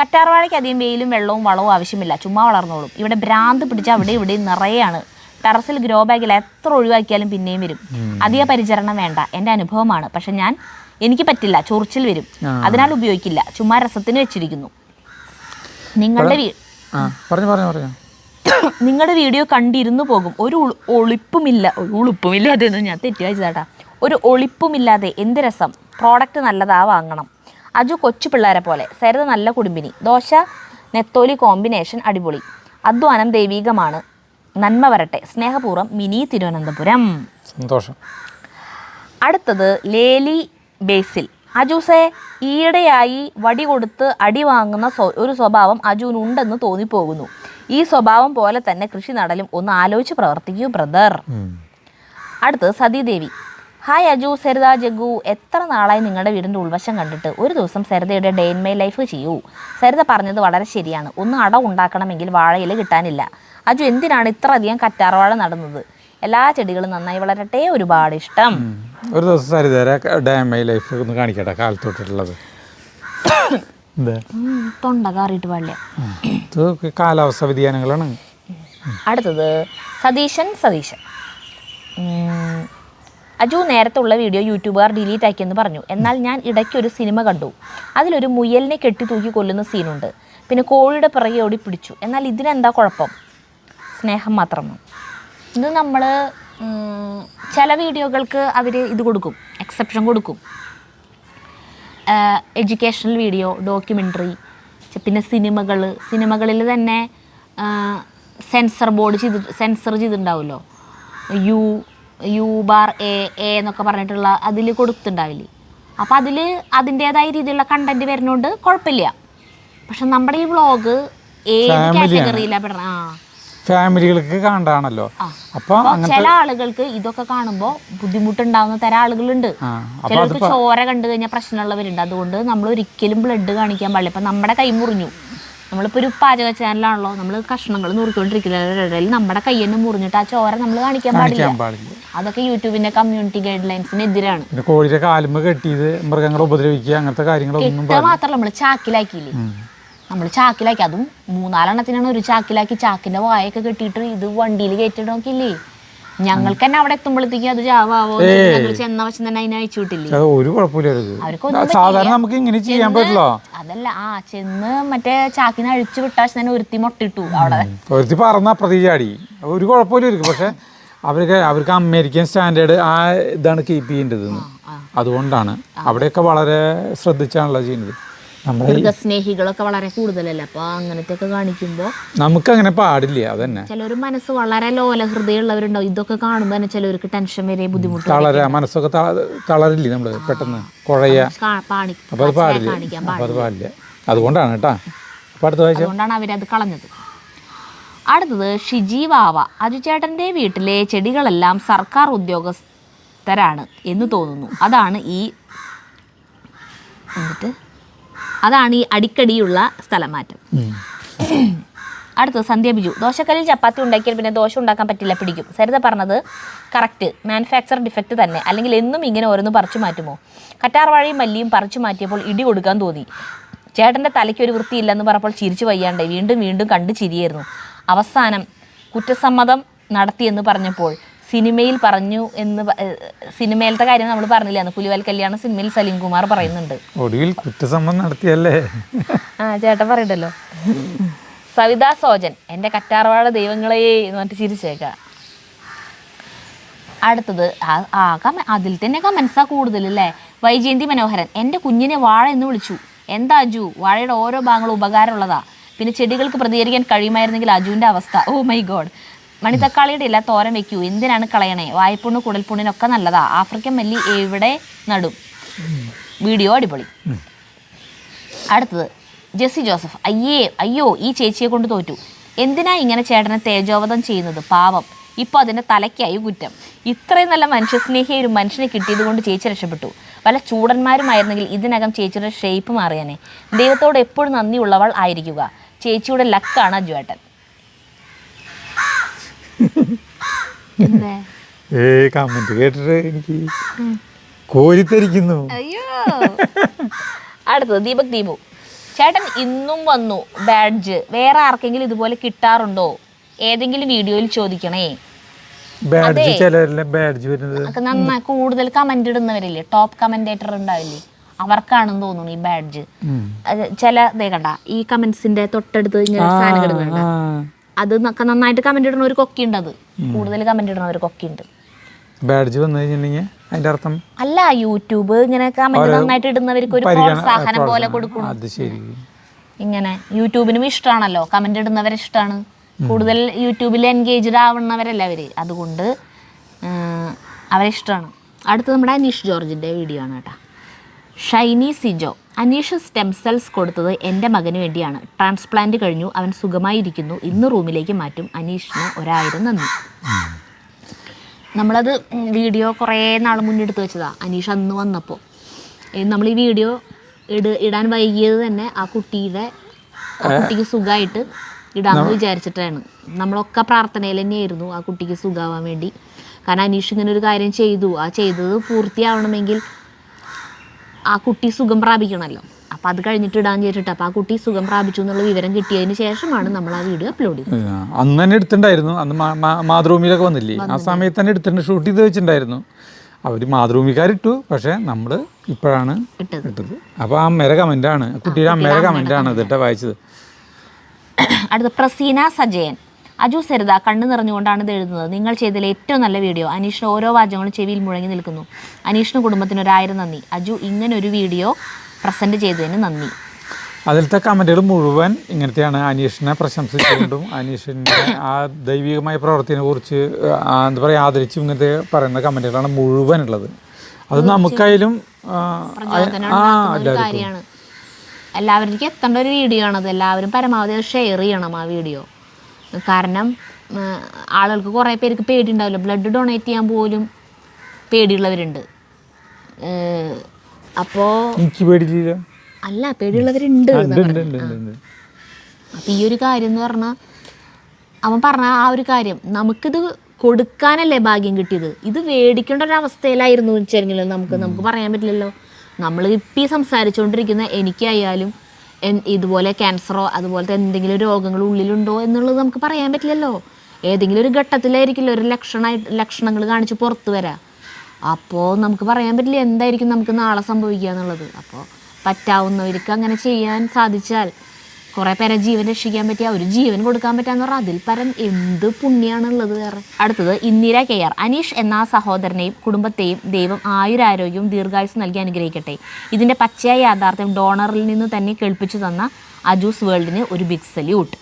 കറ്റാർവാഴയ്ക്ക് അധികം വെയിലും വെള്ളവും വളവും ആവശ്യമില്ല, ചുമ്മാ വളർന്നോളും. ഇവിടെ ഭ്രാന്ത് പിടിച്ച അവിടെ ഇവിടെ നിറയെയാണ്. ടെറസിൽ ഗ്രോ ബാഗിൽ എത്ര ഒഴിവാക്കിയാലും പിന്നെയും വരും. അധിക പരിചരണം വേണ്ട, എൻ്റെ അനുഭവമാണ്. പക്ഷെ എനിക്ക് പറ്റില്ല, ചൊറിച്ചിൽ വരും, അതിനാൽ ഉപയോഗിക്കില്ല. ചുമ്മാ രസത്തിന് വെച്ചിരിക്കുന്നു. നിങ്ങളുടെ നിങ്ങളുടെ വീഡിയോ കണ്ടിരുന്നു പോകും. ഒരു ഉളുപ്പുമില്ല അതെന്ന് ഞാൻ തെറ്റി വായിച്ചതാട്ടാ. ഒരു ഒളിപ്പുമില്ലാതെ എന്ത് രസം, പ്രോഡക്റ്റ് നല്ലതാ വാങ്ങണം. അജു കൊച്ചു പിള്ളേരെ പോലെ, സരിത നല്ല കുടുംബിനി, ദോശ നെത്തോലി കോമ്പിനേഷൻ അടിപൊളി, അധ്വാനം ദൈവീകമാണ്, നന്മ വരട്ടെ, സ്നേഹപൂർവ്വം മിനി തിരുവനന്തപുരം. സന്തോഷം. അടുത്തത് ലേലി ബേസിൽ. അജൂസെ, ഈയിടെയായി വടി കൊടുത്ത് അടി വാങ്ങുന്ന ഒരു സ്വഭാവം അജുവിനുണ്ടെന്ന് തോന്നിപ്പോകുന്നു. ഈ സ്വഭാവം പോലെ തന്നെ കൃഷി നടലും ഒന്ന് ആലോചിച്ച് പ്രവർത്തിക്കൂ ബ്രദർ. അടുത്തത് സതീദേവി. ഹായ് അജു, സരിത, ജഗ്ഗു, എത്ര നാളായി നിങ്ങളുടെ വീടിൻ്റെ ഉൾവശം കണ്ടിട്ട്. ഒരു ദിവസം സരിതയുടെ ഡേ ഇൻ മൈ ലൈഫ് ചെയ്യൂ. സരിത പറഞ്ഞത് വളരെ ശരിയാണ്. ഒന്ന് അട ഉണ്ടാക്കണമെങ്കിൽ വാഴയില കിട്ടാനില്ല. അജു, എന്തിനാണ് ഇത്ര അധികം കറ്റാർവാഴ നടുന്നത്? എല്ലാ ചെടികളും നന്നായി വളരട്ടെ, ഒരുപാട് ഇഷ്ടം. ഒരു ദിവസം സരിതയുടെ ഡേ ഇൻ മൈ ലൈഫ് ഒന്ന് കാണിക്കട്ടെ, കാലത്തോട്ടിട്ടുള്ളത്. തൊണ്ട കാറിയിട്ട് പാടില്ല, കാലാവസ്ഥ വ്യതിയാനങ്ങളാണ്. അടുത്തത് സതീശൻ. അജു, നേരത്തെ ഉള്ള വീഡിയോ യൂട്യൂബുകാർ ഡിലീറ്റ് ആക്കിയെന്ന് പറഞ്ഞു. എന്നാൽ ഞാൻ ഇടയ്ക്കൊരു സിനിമ കണ്ടു. അതിലൊരു മുയലിനെ കെട്ടി തൂക്കി കൊല്ലുന്ന സീനുണ്ട്. പിന്നെ കോഴിയുടെ പിറകെ ഓടി പിടിച്ചു. എന്നാൽ ഇതിനെന്താ കുഴപ്പം? സ്നേഹം മാത്രമാണ്. ഇത് നമ്മൾ ചില വീഡിയോകൾക്ക് അവർ ഇത് കൊടുക്കും, എക്സെപ്ഷൻ കൊടുക്കും. എഡ്യൂക്കേഷണൽ വീഡിയോ, ഡോക്യുമെൻ്ററി, പിന്നെ സിനിമകളിൽ തന്നെ സെൻസർ ചെയ്തിട്ടുണ്ടാവുമല്ലോ, U-A എന്നൊക്കെ പറഞ്ഞിട്ടുള്ള അതിൽ കൊടുത്തിട്ടുണ്ടാവില്ലേ. അപ്പോൾ അതിൽ അതിൻ്റേതായ രീതിയിലുള്ള കണ്ടൻറ്റ് വരുന്നതുകൊണ്ട് കുഴപ്പമില്ല. പക്ഷെ നമ്മുടെ ഈ വ്ളോഗ് ഏത് കാറ്റഗറിയിലാണ് പെടുന്നത്? ഫാമിലികൾക്ക് കാണാണല്ലോ. അപ്പോൾ ചില ആളുകൾക്ക് ഇതൊക്കെ കാണുമ്പോൾ ബുദ്ധിമുട്ടുണ്ടാവുന്ന തരം ആളുകളുണ്ട്. ചിലർക്ക് ചോര കണ്ടു കഴിഞ്ഞാൽ പ്രശ്നമുള്ളവരുണ്ട്. അതുകൊണ്ട് നമ്മൾ ഒരിക്കലും ബ്ലഡ് കാണിക്കാൻ പാടില്ല. ഇപ്പം നമ്മുടെ കൈ മുറിഞ്ഞു, നമ്മളിപ്പോൾ ഒരു പാചക ചാനലാണല്ലോ, നമ്മൾ കഷ്ണങ്ങൾ നുറുക്കൊണ്ടിരിക്കുന്നതിൽ നമ്മുടെ കൈ തന്നെ മുറിഞ്ഞിട്ട് ആ ചോര നമ്മൾ കാണിക്കാൻ പാടില്ല. അതൊക്കെ യൂട്യൂബിന്റെ കമ്മ്യൂണിറ്റി ഗൈഡ് ലൈൻസിന് എതിരാണ്. കോഴിയുടെ കാലുമ്പ് കെട്ടിയത് മൃഗങ്ങളെ ഉപദ്രവിക്കുക അങ്ങനത്തെ കാര്യങ്ങളൊന്നും മാത്രമല്ല, നമ്മൾ ചാക്കിലാക്കിയില്ലേ, അതും 3-4 ഒരു ചാക്കിലാക്കി ചാക്കിന്റെ വായൊക്കെ കെട്ടിയിട്ട് ഇത് വണ്ടിയിൽ കയറ്റിട്ട് നോക്കിയില്ലേ. ഞങ്ങൾക്ക് തന്നെ അവിടെ എത്തുമ്പോഴത്തേക്കും അത് ജാവാവോ ചെന്ന വശം തന്നെ അതിനെ അയച്ചു വിട്ടില്ലേ. അതല്ല, ചെന്ന് മറ്റേ ചാക്കിനെ അഴിച്ചു വിട്ട വശം തന്നെ ഒരുത്തി മൊട്ടിട്ടു. അവിടെ പറഞ്ഞ പ്രതിചാടി ഒരു കുഴപ്പമില്ല. പക്ഷെ അവർക്ക് അമേരിക്കൻ സ്റ്റാൻഡേർഡ് ആ ഇതാണ് കീപ്പ് ചെയ്യേണ്ടത്. അതുകൊണ്ടാണ് അവിടെയൊക്കെ വളരെ ശ്രദ്ധിച്ചാണല്ലോ ചെയ്യുന്നത്. മൃഗസ്നേഹികളൊക്കെ വളരെ കൂടുതലല്ലേ, അപ്പൊ അങ്ങനത്തെ ഒക്കെ കാണിക്കുമ്പോ നമുക്ക് അങ്ങനെ പാടില്ല. അതന്നെ, ചിലർ മനസ്സ് വളരെ ലോല ഹൃദയമുള്ളവരുണ്ടാവും. ഇതൊക്കെ കാണുമ്പോ തന്നെ ചിലർക്ക് ടെൻഷൻ വരെ, ബുദ്ധിമുട്ട്, മനസ്സൊക്കെ തളരില്ലേ നമ്മള് പെട്ടെന്ന് കുഴയ. അപ്പൊ അത് പാടില്ല. അതുകൊണ്ടാണ് കേട്ടാ. അതുകൊണ്ടാണ് അവരത് കളഞ്ഞത്. അടുത്തത് ഷിജി വാവ. അജു ചേട്ടന്റെ വീട്ടിലെ ചെടികളെല്ലാം സർക്കാർ ഉദ്യോഗസ്ഥരാണ് എന്ന് തോന്നുന്നു. അതാണ് ഈ അടിക്കടിയുള്ള സ്ഥലമാറ്റം. അടുത്തത് സന്ധ്യ ബിജു. ദോശക്കല്ലിൽ ചപ്പാത്തി ഉണ്ടാക്കിയാൽ പിന്നെ ദോശ ഉണ്ടാക്കാൻ പറ്റില്ല, പിടിക്കും. സരിത പറഞ്ഞത് കറക്റ്റ്, മാനുഫാക്ചർ ഡിഫക്റ്റ് തന്നെ. അല്ലെങ്കിൽ എന്നും ഇങ്ങനെ ഓരോന്ന് പറിച്ചു മാറ്റുമോ? കറ്റാർവാഴയും മല്ലിയും പറിച്ചു മാറ്റിയപ്പോൾ ഇടി കൊടുക്കാൻ തോന്നി. ചേട്ടൻ്റെ തലയ്ക്ക് ഒരു വൃത്തിയില്ലെന്ന് പറഞ്ഞപ്പോൾ ചിരിച്ചു വയ്യാണ്ടേ വീണ്ടും കണ്ട് ചിരിയായിരുന്നു. അവസാനം കുറ്റസമ്മതം നടത്തിയെന്ന് പറഞ്ഞപ്പോൾ സിനിമയിൽ പറഞ്ഞു എന്ന്, സിനിമയിലത്തെ കാര്യം നമ്മൾ പറഞ്ഞില്ലാന്ന്, പുലിവാൽ കല്യാണ സിനിമയിൽ സലീം കുമാർ പറയുന്നുണ്ട്. ഒടുവിൽ കുറ്റസമ്മതം നടത്തിയല്ലേ? ചേട്ടൻ പറയണ്ടല്ലോ. സവിത സോജൻ. എൻ്റെ കറ്റാർവാഴ ദൈവങ്ങളെ എന്ന് പറഞ്ഞിട്ട് ചിരിച്ചേക്കാം. അടുത്തത് അതിൽ തന്നെ കമൻസാ കൂടുതലല്ലേ. വൈജയന്തി മനോഹരൻ. എൻ്റെ കുഞ്ഞിനെ വാഴ എന്ന് വിളിച്ചു. എന്താ അജു, വാഴയുടെ ഓരോ ഭാഗങ്ങളും ഉപകാരമുള്ളതാ. പിന്നെ ചെടികൾക്ക് പ്രതികരിക്കാൻ കഴിയുമായിരുന്നെങ്കിൽ അജുവിൻ്റെ അവസ്ഥ. Oh my God. മണിത്തക്കാളിയുടെ ഇല തോരൻ വെക്കൂ, എന്തിനാണ് കളയണേ? വായ്പുണ്ണ് കുടൽപ്പുണ്ണിനൊക്കെ നല്ലതാ. ആഫ്രിക്കൻ മല്ലി എവിടെ നടും? വീഡിയോ അടിപൊളി. അടുത്തത് ജെസ്സി ജോസഫ്. അയ്യോ ഈ ചേച്ചിയെ കൊണ്ട് തോറ്റു. എന്തിനാ ഇങ്ങനെ ചേട്ടനെ തേജോവധം ചെയ്യുന്നത്? പാവം, ഇപ്പോൾ അതിൻ്റെ തലയ്ക്കായി കുറ്റം. ഇത്രയും നല്ല മനുഷ്യസ്നേഹിയ ഒരു മനുഷ്യനെ കിട്ടിയത് കൊണ്ട് ചേച്ചി രക്ഷപ്പെട്ടു. പല ചൂടന്മാരുമായിരുന്നെങ്കിൽ ഇതിനകം ചേച്ചിയുടെ ഷേപ്പ് മാറിയാനെ. ദൈവത്തോട് എപ്പോഴും നന്ദിയുള്ളവൾ ആയിരിക്കുക. ചേച്ചിയുടെ ലക്കാണ് അജുവേട്ടൻ. കമന്റ് കേട്ടിട്ട് എനിക്ക് കോരിത്തരിക്കുന്നു. അയ്യോ. അടുത്തത് ദീപക് ദീപു. ചേട്ടൻ ഇന്നും വന്നു ബാഡ്ജ്. വേറെ ആർക്കെങ്കിലും ഇതുപോലെ കിട്ടാറുണ്ടോ? ഏതെങ്കിലും വീഡിയോയിൽ ചോദിക്കണേ. നന്നായി കൂടുതൽ കമന്റ് ഇടുന്നവരില്ലേ, ടോപ്പ് കമന്റേറ്റർ ഉണ്ടാവില്ലേ, അവർക്കാണെന്ന് തോന്നുന്നു ഈ ബാഡ്ജ്. ചില കണ്ട ഈ കമന്റ്സിന്റെ തൊട്ടടുത്ത് ഇങ്ങനെ സാധനം കിടന്നുണ്ട, അത് നന്നായിട്ട് കമന്റ് ഇടുന്ന ഒരു കൊക്കിയുണ്ട്. അത് കൂടുതൽ കമന്റ് ഇടുന്ന ഒരു കൊക്കിയുണ്ട്. ബാഡ്ജ് വന്നു കഴിഞ്ഞിട്ടുണ്ടെങ്കിൽ അതിന്റെ അർത്ഥം അല്ല, യൂട്യൂബ് ഇങ്ങനെ കമന്റ് നന്നായിട്ട് ഇടുന്നവർക്ക് ഒരു പ്രോത്സാഹനം പോലെ കൊടുക്കണം. അത് ശരി. ഇങ്ങനെ യൂട്യൂബിനും ഇഷ്ടമാണല്ലോ, കമന്റ് ഇടുന്നവരെ ഇഷ്ടമാണ്. കൂടുതൽ യൂട്യൂബിൽ എൻഗേജ്ഡ് ആവുന്നവരല്ല അവര്, അതുകൊണ്ട് അവരെ ഇഷ്ടമാണ്. അടുത്ത് നമ്മുടെ അനീഷ് ജോർജിന്റെ വീഡിയോ ആണ് കേട്ടോ. ഷൈനി സിജോ: അനീഷ് സ്റ്റെം സെൽസ് കൊടുത്തത് എൻ്റെ മകന് വേണ്ടിയാണ്. ട്രാൻസ്പ്ലാന്റ് കഴിഞ്ഞു, അവൻ സുഖമായിരിക്കുന്നു. ഇന്ന് റൂമിലേക്ക് മാറ്റും. അനീഷിന് 1000 നന്ദി. നമ്മളത് വീഡിയോ കുറേ നാൾ മുന്നേ എടുത്ത് വെച്ചതാണ്. അനീഷ് അന്ന് വന്നപ്പോൾ നമ്മൾ ഈ വീഡിയോ ഇടാൻ വൈകിയത് തന്നെ ആ കുട്ടിക്ക് സുഖമായിട്ട് ഇടാമെന്ന് വിചാരിച്ചിട്ടാണ്. നമ്മളൊക്കെ പ്രാർത്ഥനയിൽ തന്നെയായിരുന്നു ആ കുട്ടിക്ക് സുഖമാവാൻ വേണ്ടി. കാരണം അനീഷ് ഇങ്ങനെ ഒരു കാര്യം ചെയ്തു, ആ ചെയ്തത് പൂർത്തിയാവണമെങ്കിൽ ആ കുട്ടി സുഖം പ്രാപിക്കണമല്ലോ. അപ്പം അത് കഴിഞ്ഞിട്ട് ഇടാൻ ചെയ്തിട്ട് അപ്പം ആ കുട്ടി സുഖം പ്രാപിച്ചു എന്നുള്ള വിവരം കിട്ടിയതിന് ശേഷമാണ് നമ്മൾ ആ വീഡിയോ അപ്ലോഡ് ചെയ്തത്. അന്ന് തന്നെ എടുത്തിട്ടുണ്ടായിരുന്നു. അന്ന് മാതൃഭൂമിയിലൊക്കെ വന്നില്ലേ, ആ സമയത്ത് തന്നെ എടുത്തിട്ട് ഷൂട്ട് ചെയ്ത് വെച്ചിട്ടുണ്ടായിരുന്നു. അവർ മാതൃഭൂമിക്കാരിട്ടു, പക്ഷേ നമ്മൾ ഇപ്പോഴാണ് ഇട്ടത്. അപ്പോൾ ആ അമ്മയുടെ കമൻ്റാണ്, കുട്ടിയുടെ അമ്മയുടെ കമൻ്റാണ് ഇതിട്ട് വായിച്ചത്. അടുത്ത പ്രസീന സജയൻ: അജു സരിത കണ്ണു നിറഞ്ഞുകൊണ്ടാണ് ഇത് എഴുതുന്നത്. നിങ്ങൾ ചെയ്തതിൽ ഏറ്റവും നല്ല വീഡിയോ. അനീഷിന് ഓരോ വാചകങ്ങളും ചെവിയിൽ മുഴങ്ങി നിൽക്കുന്നു. അനീഷിന് കുടുംബത്തിന് 1000 നന്ദി. അജു ഇങ്ങനൊരു വീഡിയോ പ്രസൻറ്റ് ചെയ്തതിന് നന്ദി. അതിലത്തെ കമൻറ്റുകൾ മുഴുവൻ ഇങ്ങനത്തെയാണ്. അനീഷിനെ പ്രശംസിച്ചുകൊണ്ടും അനീഷിൻ്റെ ആ ദൈവികമായ പ്രവൃത്തിനെ കുറിച്ച് എന്താ പറയുക ആദരിച്ചും ഇങ്ങനത്തെ പറയുന്ന കമൻറ്റുകളാണ് മുഴുവൻ ഉള്ളത്. അത് നമുക്കായാലും കാര്യമാണ്. എല്ലാവരിലേക്കും എത്തേണ്ട ഒരു വീഡിയോ ആണത്. എല്ലാവരും പരമാവധി ഷെയർ ചെയ്യണം ആ വീഡിയോ. കാരണം ആളുകൾക്ക് കുറേ പേർക്ക് പേടിയുണ്ടാവില്ല. ബ്ലഡ് ഡൊണേറ്റ് ചെയ്യാൻ പോലും പേടിയുള്ളവരുണ്ട്. അപ്പോൾ എനിക്ക് പേടിയില്ല, അല്ല പേടിയുള്ളവരുണ്ട്. അപ്പം ഈ ഒരു കാര്യം എന്ന് പറഞ്ഞാൽ അവൻ പറഞ്ഞ ആ ഒരു കാര്യം നമുക്കിത് കൊടുക്കാനല്ലേ ഭാഗ്യം കിട്ടിയത്. ഇത് മേടിക്കേണ്ട ഒരു അവസ്ഥയിലായിരുന്നു വെച്ചെങ്കിലും നമുക്ക് പറയാൻ പറ്റില്ലല്ലോ. നമ്മൾ ഇപ്പം സംസാരിച്ചുകൊണ്ടിരിക്കുന്ന എനിക്കായാലും ഇതുപോലെ ക്യാൻസറോ അതുപോലത്തെ എന്തെങ്കിലും രോഗങ്ങൾ ഉള്ളിലുണ്ടോ എന്നുള്ളത് നമുക്ക് പറയാൻ പറ്റില്ലല്ലോ. ഏതെങ്കിലും ഒരു ഘട്ടത്തിലായിരിക്കില്ല ഒരു ലക്ഷണങ്ങൾ കാണിച്ച് പുറത്ത് വരാം. അപ്പോൾ നമുക്ക് പറയാൻ പറ്റില്ല എന്തായിരിക്കും നമുക്ക് നാളെ സംഭവിക്കുക എന്നുള്ളത്. അപ്പോൾ പറ്റാവുന്നവർക്ക് അങ്ങനെ ചെയ്യാൻ സാധിച്ചാൽ കുറേ പേരെ ജീവൻ രക്ഷിക്കാൻ പറ്റിയ ഒരു ജീവൻ കൊടുക്കാൻ പറ്റാന്ന് പറഞ്ഞാൽ അതിൽ പരം എന്ത് പുണ്യാണുള്ളത് വേറെ. അടുത്തത് ഇന്ദിര KR: അനീഷ് എന്ന ആ സഹോദരനെയും കുടുംബത്തെയും ദൈവം ആയുരാരോഗ്യവും ദീർഘായുസ് നൽകി അനുഗ്രഹിക്കട്ടെ. ഇതിൻ്റെ പച്ചയായ യാഥാർത്ഥ്യം ഡോണറിൽ നിന്ന് തന്നെ കേൾപ്പിച്ചു തന്ന അജൂസ് വേൾഡിന് ഒരു ബിഗ് സല്യൂട്ട്.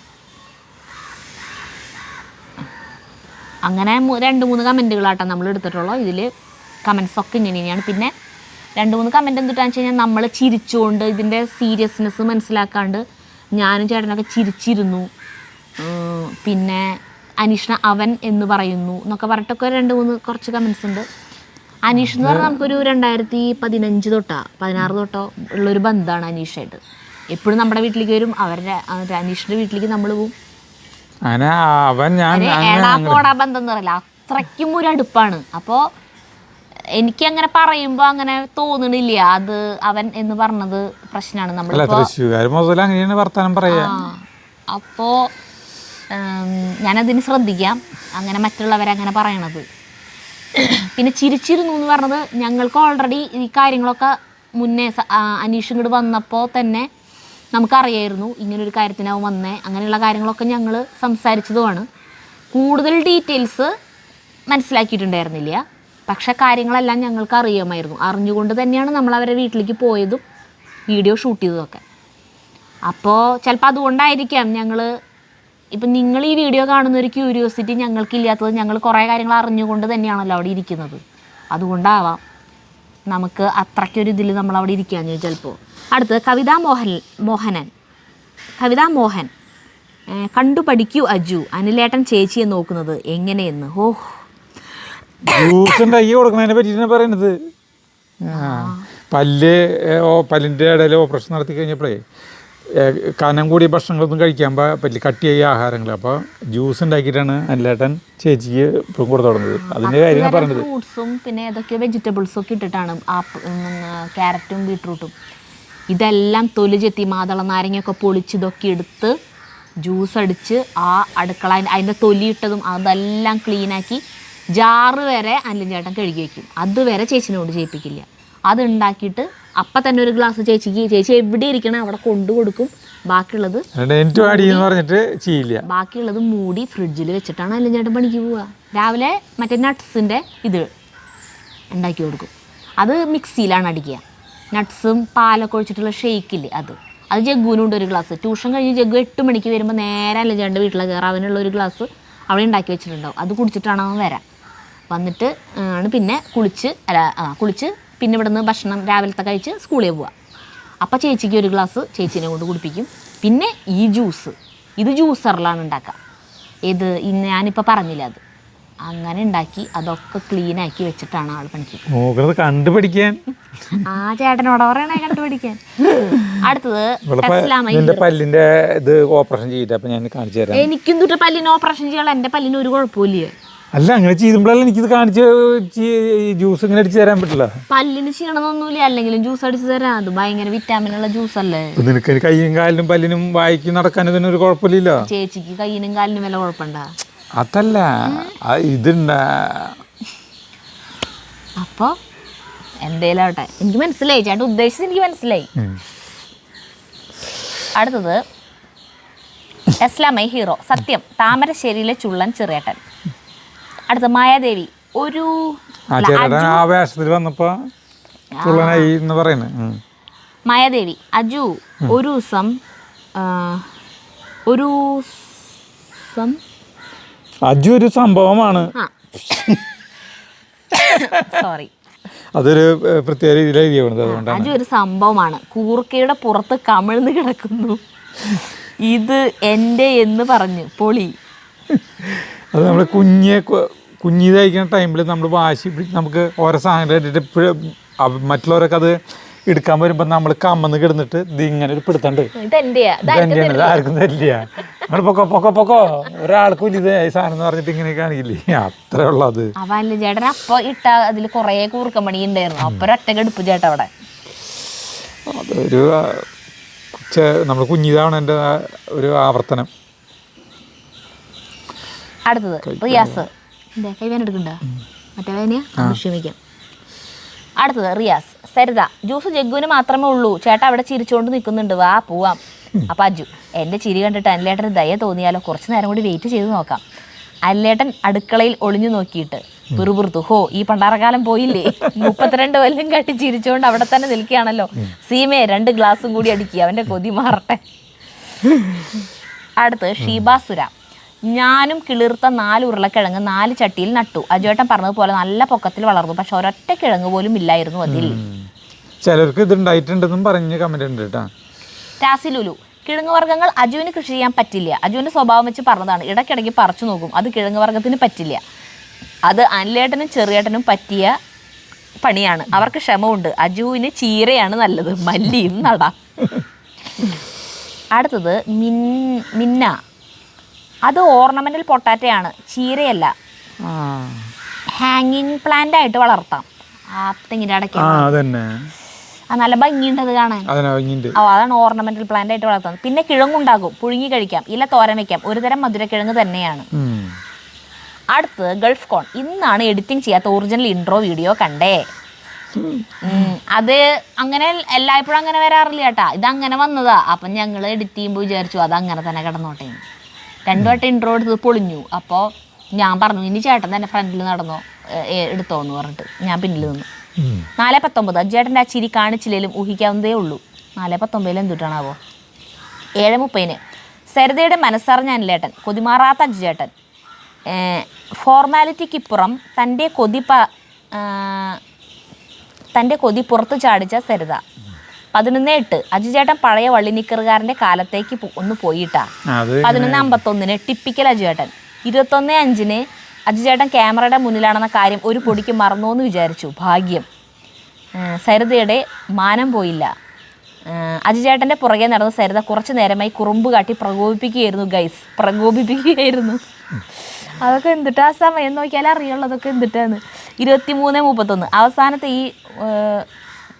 അങ്ങനെ 2-3 കമൻറ്റുകളാട്ടോ നമ്മൾ എടുത്തിട്ടുള്ളൂ. ഇതിൽ കമൻസൊക്കെ ഇങ്ങനെയാണ്. പിന്നെ 2-3 കമൻറ്റ് എന്തിട്ടാന്ന് വെച്ച് കഴിഞ്ഞാൽ നമ്മൾ ചിരിച്ചുകൊണ്ട് ഇതിൻ്റെ സീരിയസ്നെസ് മനസ്സിലാക്കാണ്ട് ഞാനും ചേട്ടനൊക്കെ ചിരിച്ചിരുന്നു. പിന്നെ അനീഷിനെ അവൻ എന്ന് പറയുന്നു എന്നൊക്കെ പറഞ്ഞിട്ടൊക്കെ 2-3 കുറച്ച് കമൻസ് ഉണ്ട്. അനീഷ് എന്ന് പറഞ്ഞാൽ നമുക്കൊരു 2015 തൊട്ടോ 16 തൊട്ടോ ഉള്ളൊരു ബന്ധമാണ് അനീഷായിട്ട്. എപ്പോഴും നമ്മുടെ വീട്ടിലേക്ക് വരും, അനീഷിൻ്റെ വീട്ടിലേക്ക് നമ്മൾ പോവും. ഏടാ പോടാ ബന്ധം എന്ന് പറയില്ല, അത്രയ്ക്കും ഒരു അടുപ്പാണ്. അപ്പോൾ എനിക്കങ്ങനെ പറയുമ്പോൾ അങ്ങനെ തോന്നണില്ല അത് അവൻ എന്ന് പറഞ്ഞത് പ്രശ്നമാണ്. അപ്പോൾ ഞാനതിന് ശ്രദ്ധിക്കാം അങ്ങനെ മറ്റുള്ളവരങ്ങനെ പറയണത്. പിന്നെ ചിരിച്ചിരുന്നു എന്ന് പറഞ്ഞത് ഞങ്ങൾക്ക് ഓൾറെഡി ഈ കാര്യങ്ങളൊക്കെ മുന്നേ അനീഷ് ഇങ്ങോട്ട് വന്നപ്പോൾ തന്നെ നമുക്കറിയായിരുന്നു ഇങ്ങനൊരു കാര്യത്തിനാവും വന്നേ. അങ്ങനെയുള്ള കാര്യങ്ങളൊക്കെ ഞങ്ങൾ സംസാരിച്ചതുമാണ്. കൂടുതൽ ഡീറ്റെയിൽസ് മനസ്സിലാക്കിയിട്ടുണ്ടായിരുന്നില്ല, പക്ഷേ കാര്യങ്ങളെല്ലാം ഞങ്ങൾക്ക് അറിയാമായിരുന്നു. അറിഞ്ഞുകൊണ്ട് തന്നെയാണ് നമ്മൾ അവരുടെ വീട്ടിലേക്ക് പോയതും വീഡിയോ ഷൂട്ട് ചെയ്തതൊക്കെ. അപ്പോൾ ചിലപ്പോൾ അതുകൊണ്ടായിരിക്കാം ഇപ്പം നിങ്ങൾ ഈ വീഡിയോ കാണുന്ന ഒരു ക്യൂരിയോസിറ്റി ഞങ്ങൾക്കില്ലാത്തത്. ഞങ്ങൾ കുറേ കാര്യങ്ങൾ അറിഞ്ഞുകൊണ്ട് തന്നെയാണല്ലോ അവിടെ ഇരിക്കുന്നത്. അതുകൊണ്ടാവാം നമുക്ക് അത്രയ്ക്കൊരു ഇതിൽ നമ്മളവിടെ ഇരിക്കാഞ്ഞു ചിലപ്പോൾ. അടുത്തത് കവിതാ മോഹൻ: കണ്ടു പഠിക്കൂ അജു, അനിലേട്ടൻ ചേച്ചിയെ നോക്കുന്നത് എങ്ങനെയെന്ന്. ജ്യൂസ് ഉണ്ടാക്കി കൊടുക്കുന്നതിനെ പറ്റിയിട്ടാണ് പറയുന്നത്. പല്ലിൻ്റെ ഇടയിൽ ഓപ്പറേഷൻ നടത്തി കഴിഞ്ഞപ്പോഴേ കനം കൂടിയ ഭക്ഷണങ്ങളൊന്നും കഴിക്കാൻ പറ്റില്ല, കട്ടിയായ ആഹാരങ്ങൾ. അപ്പോൾ ജ്യൂസ് ഉണ്ടാക്കിയിട്ടാണ് അനിലേട്ടൻ ചേച്ചിക്ക് ഇപ്പം കൊടുത്തു തുടങ്ങുന്നത്. അതിൻ്റെ കാര്യമാണ് പറയുന്നത്. ഫ്രൂട്ട്സും പിന്നെ ഏതൊക്കെയോ വെജിറ്റബിൾസും ഒക്കെ ഇട്ടിട്ടാണ് ക്യാരറ്റും ബീട്രൂട്ടും ഇതെല്ലാം തൊലി ചെത്തി മാതള നാരങ്ങയൊക്കെ പൊളിച്ച് ഇതൊക്കെ എടുത്ത് ജ്യൂസ് അടിച്ച് ആ അടുക്കള അതിൻ്റെ തൊലി ഇട്ടതും അതെല്ലാം ക്ലീനാക്കി ജാറ് വരെ അനിലും ചേട്ടൻ കഴുകി വയ്ക്കും. അതുവരെ ചേച്ചിനോട് ചെയ്യിപ്പിക്കില്ല. അതുണ്ടാക്കിയിട്ട് അപ്പം തന്നെ ഒരു ഗ്ലാസ് ചേച്ചി എവിടെ ഇരിക്കണം അവിടെ കൊണ്ടു കൊടുക്കും. ബാക്കിയുള്ളത് എനിക്ക് വാടി എന്ന് പറഞ്ഞിട്ട് ചെയ്യില്ല. ബാക്കിയുള്ളത് മൂടി ഫ്രിഡ്ജിൽ വെച്ചിട്ടാണ് അല്ല ചേട്ടൻ പണിക്ക് പോവുക. രാവിലെ മറ്റേ നട്ട്സിൻ്റെ ഇത് ഉണ്ടാക്കി കൊടുക്കും. അത് മിക്സിയിലാണ് അടിക്കുക. നട്ട്സും പാലൊക്കെ ഒഴിച്ചിട്ടുള്ള ഷെയ്ക്കില്ലേ അത് ജഗ്ഗുവിനുണ്ട് ഒരു ഗ്ലാസ്. ട്യൂഷൻ കഴിഞ്ഞ് ജഗ്ഗു 8 മണിക്ക് വരുമ്പോൾ നേരെ അല്ല ചേട്ടൻ്റെ വീട്ടിൽ കയറാൻ അവനുള്ള ഒരു ഗ്ലാസ് അവിടെ ഉണ്ടാക്കി വെച്ചിട്ടുണ്ടാവും. അത് കുടിച്ചിട്ടാണ് അവൻ വരാം. വന്നിട്ട് ആണ് പിന്നെ കുളിച്ച് പിന്നെ ഇവിടുന്ന് ഭക്ഷണം രാവിലത്തെ കഴിച്ച് സ്കൂളിൽ പോവുക. അപ്പോൾ ചേച്ചിക്ക് ഒരു ഗ്ലാസ് ചേച്ചീനെ കൊണ്ട് കുടിപ്പിക്കും. പിന്നെ ഈ ജ്യൂസ് ഇത് ജ്യൂസറിലാണ് ഉണ്ടാക്കുക. ഞാനിപ്പോൾ പറഞ്ഞില്ല അത് അങ്ങനെ ഉണ്ടാക്കി അതൊക്കെ ക്ലീനാക്കി വെച്ചിട്ടാണ് ആൾ പണിക്ക് കണ്ടുപിടിക്കാൻ. ആ ചേട്ടനോട് പറയണേ കണ്ടുപിടിക്കാൻ. അടുത്തത് പല്ലിന്റെ ഇത് ഓപ്പറേഷൻ ചെയ്തിട്ട് അപ്പൊ ഞാൻ കാണിച്ചു തരാം. എനിക്കും തൊട്ട് പല്ലിന് ഓപ്പറേഷൻ ചെയ്യാൻ എൻ്റെ പല്ലിന് ഒരു കുഴപ്പമില്ല. അല്ല അങ്ങനെ ചെയ്യുമ്പോഴല്ല എനിക്കിത് കാണിച്ച് ജ്യൂസ് ഇങ്ങനെ അടിച്ചു തരാൻ പറ്റില്ല. പല്ലിന് ക്ഷീണമൊന്നുമില്ല, അല്ലെങ്കിലും ജ്യൂസ് അടിച്ചു തരാം. അത് ഭയങ്കര വിറ്റാമിനുള്ള ജ്യൂസ് അല്ലേ. നിനക്ക് കയ്യും കാലിനും പല്ലിനും വായിക്കും നടക്കാനും ഇതിനൊരു കുഴപ്പമില്ല. ചേച്ചിക്ക് കയ്യിനും കാലിനും വല്ല കുഴപ്പമുണ്ടാ? അതല്ല ഇതുണ്ട. അപ്പൊ എന്തേലും ആവട്ടെ, എനിക്ക് മനസ്സിലായി ചേട്ടൻ ഉദ്ദേശിച്ചത് എനിക്ക് മനസ്സിലായി. അടുത്തത് എസ്ലാമൈ ഹീറോ സത്യം താമരശ്ശേരിയിലെ ചുള്ളൻ ചെറിയേട്ടൻ. അടുത്ത മായാദേവി ഒരു മായാദേവി അജു ഒരു ദിവസം അജു ഒരു സംഭവമാണ്. സോറി, അതൊരു പ്രത്യേക രീതിയിലാണ്. അജു ഒരു സംഭവമാണ്. കൂർക്കയുടെ പുറത്ത് കമിഴ്ന്ന് കിടക്കുന്നു. ഇത് എൻ്റെ എന്ന് പറഞ്ഞു പൊളി. അത് നമ്മൾ കുഞ്ഞിതായിരിക്കുന്ന ടൈമിൽ നമ്മൾ വാശി നമുക്ക് ഓരോ സാധനം ഇട്ടിട്ട് ഇപ്പോഴും മറ്റുള്ളവരൊക്കെ അത് എടുക്കാൻ വരുമ്പോൾ നമ്മൾ കമ്മന്ന് കിടന്നിട്ട് ഇത് ഇങ്ങനെ ഒരു പിടുത്തണ്ട് ഇതെന്റെയാണ്, ആർക്കും തരില്ല. നമ്മൾ പൊക്കോ ഒരാൾക്കും ഇല്ല ഇത് സാധനം എന്ന് പറഞ്ഞിട്ട് ഇങ്ങനെ കാണിക്കില്ലേ, അത്രേ ഉള്ളത്. അവല്ല ചേട്ടൻ അപ്പൊ ഇട്ട അതിൽ കുറെ കൂർക്കമണി ഉണ്ടായിരുന്നു. അപ്പൊ ഒറ്റക്ക് എടുപ്പ് ചേട്ടാ അവിടെ. അതൊരു നമ്മൾ കുഞ്ഞിതാവണതിൻ്റെ ഒരു ആവർത്തനം. അടുത്തത് റിയാസ്. കൈവേന എടുക്കണ്ട, മറ്റേ വേനയാ ക്ഷമിക്കാം. അടുത്തത് റിയാസ്. സരിത ജ്യൂസ് ജഗ്ഗുവിന് മാത്രമേ ഉള്ളൂ, ചേട്ടാ അവിടെ ചിരിച്ചുകൊണ്ട് നിൽക്കുന്നുണ്ട്, വാ പോവാം. അപ്പം അജു എൻ്റെ ചിരി കണ്ടിട്ട് അനിലേട്ടന് ദയ തോന്നിയാലോ, കുറച്ച് നേരം കൂടി വെയിറ്റ് ചെയ്ത് നോക്കാം. അനിലേട്ടൻ അടുക്കളയിൽ ഒളിഞ്ഞു നോക്കിയിട്ട് പിറുപിറുത്തു, ഹോ ഈ പണ്ടാറക്കാലം പോയില്ലേ, 32 കൊല്ലം കാട്ടി ചിരിച്ചുകൊണ്ട് അവിടെ തന്നെ നിൽക്കുകയാണല്ലോ, സീമയെ 2 ഗ്ലാസും കൂടി അടിക്കുക, അവൻ്റെ കൊതി മാറട്ടെ. അടുത്ത് ഷീബാസുര. ഞാനും കിളിർത്ത 4 ഉരുളക്കിഴങ്ങ് 4 ചട്ടിയിൽ നട്ടു. അജുവേട്ടൻ പറഞ്ഞതുപോലെ നല്ല പൊക്കത്തിൽ വളർന്നു, പക്ഷെ ഒരൊറ്റ കിഴങ്ങ് പോലും ഇല്ലായിരുന്നു അതിൽ. ചിലർക്ക് ഇതുണ്ടായിട്ടുണ്ടെന്നും പറഞ്ഞ് കമന്റ് ഉണ്ട് കേട്ടോ. രാസിലുലു. കിഴങ്ങ് വർഗ്ഗങ്ങൾ അജുവിന് കൃഷി ചെയ്യാൻ പറ്റില്ല. അജുവിൻ്റെ സ്വഭാവം വെച്ച് പറഞ്ഞതാണ്. ഇടയ്ക്കിടയ്ക്ക് പറിച്ചു നോക്കും, അത് കിഴങ്ങ് വർഗ്ഗത്തിന് പറ്റില്ല. അത് അനിലേട്ടനും ചെറിയേട്ടനും പറ്റിയ പണിയാണ്, അവർക്ക് ക്ഷമമുണ്ട്. അജുവിന് ചീരയാണ് നല്ലത്, മല്ലിയും നടാം. അടുത്തത് മിന്ന. അത് ഓർണമെന്റൽ പൊട്ടാറ്റയാണ്, ചീരയല്ല. ഹാങ്ങിങ് പ്ലാന്റ് ആയിട്ട് വളർത്താം. ആ തെങ്ങിൻ്റെ അടയ്ക്ക് നല്ല ഭംഗിയുണ്ട് അത് കാണാൻ. അതാണ് ഓർണമെന്റൽ പ്ലാന്റ് ആയിട്ട് വളർത്തുന്നത്. പിന്നെ കിഴങ്ങുണ്ടാകും, പുഴുങ്ങി കഴിക്കാം, ഇല തോരൻ വയ്ക്കാം, ഒരുതരം മധുരക്കിഴങ്ങ് തന്നെയാണ്. അടുത്ത് ഗൾഫ് കോൺ. ഇന്നാണ് എഡിറ്റിംഗ് ചെയ്യാത്ത ഒറിജിനൽ ഇൻട്രോ വീഡിയോ കണ്ടേ. അത് അങ്ങനെ എല്ലായ്പ്പോഴും അങ്ങനെ വരാറില്ല കേട്ടാ, ഇതങ്ങനെ വന്നതാ. അപ്പം ഞങ്ങൾ എഡിറ്റ് ചെയ്യുമ്പോൾ വിചാരിച്ചു അത് അങ്ങനെ തന്നെ കിടന്നോട്ടെ. 2 വട്ടം ഇൻട്രോ എടുത്ത് പൊളിഞ്ഞു. അപ്പോൾ ഞാൻ പറഞ്ഞു ഇനി ചേട്ടൻ തന്നെ ഫ്രണ്ടിൽ നടന്നോ എടുത്തോന്ന് പറഞ്ഞിട്ട് ഞാൻ പിന്നിൽ നിന്നു. 4:19. അജേട്ടൻ്റെ ആ ചിരി കാണിച്ചില്ലേലും ഊഹിക്കാവുന്നതേ ഉള്ളൂ. 4:19 എന്തുട്ടാണാവോ. 7:30. സരിതയുടെ മനസ്സറിഞ്ഞ അനിലേട്ടൻ, കൊതിമാറാത്ത അജുചേട്ടൻ. ഫോർമാലിറ്റിക്കിപ്പുറം തൻ്റെ കൊതി പുറത്ത് ചാടിച്ച സരിത. 11:08. അജുചേട്ടൻ പഴയ വള്ളിനിക്കറുകാരൻ്റെ കാലത്തേക്ക് ഒന്ന് പോയിട്ടാ. 11:51 ടിപ്പിക്കൽ അജുചേട്ടൻ. 21:05 അജുചേട്ടൻ ക്യാമറയുടെ മുന്നിലാണെന്ന കാര്യം ഒരു പൊടിക്ക് മറന്നോന്ന് വിചാരിച്ചു, ഭാഗ്യം. സരിതയുടെ മാനം പോയില്ല. അജുചേട്ടൻ്റെ പുറകെ നടന്ന സരിത കുറച്ച് നേരമായി കുറുമ്പ് കാട്ടി പ്രകോപിപ്പിക്കുകയായിരുന്നു. അതൊക്കെ എന്തിട്ടാ, ആ സമയം നോക്കിയാൽ അറിയുള്ളതൊക്കെ എന്തിട്ടാന്ന്. 23:31. അവസാനത്തെ ഈ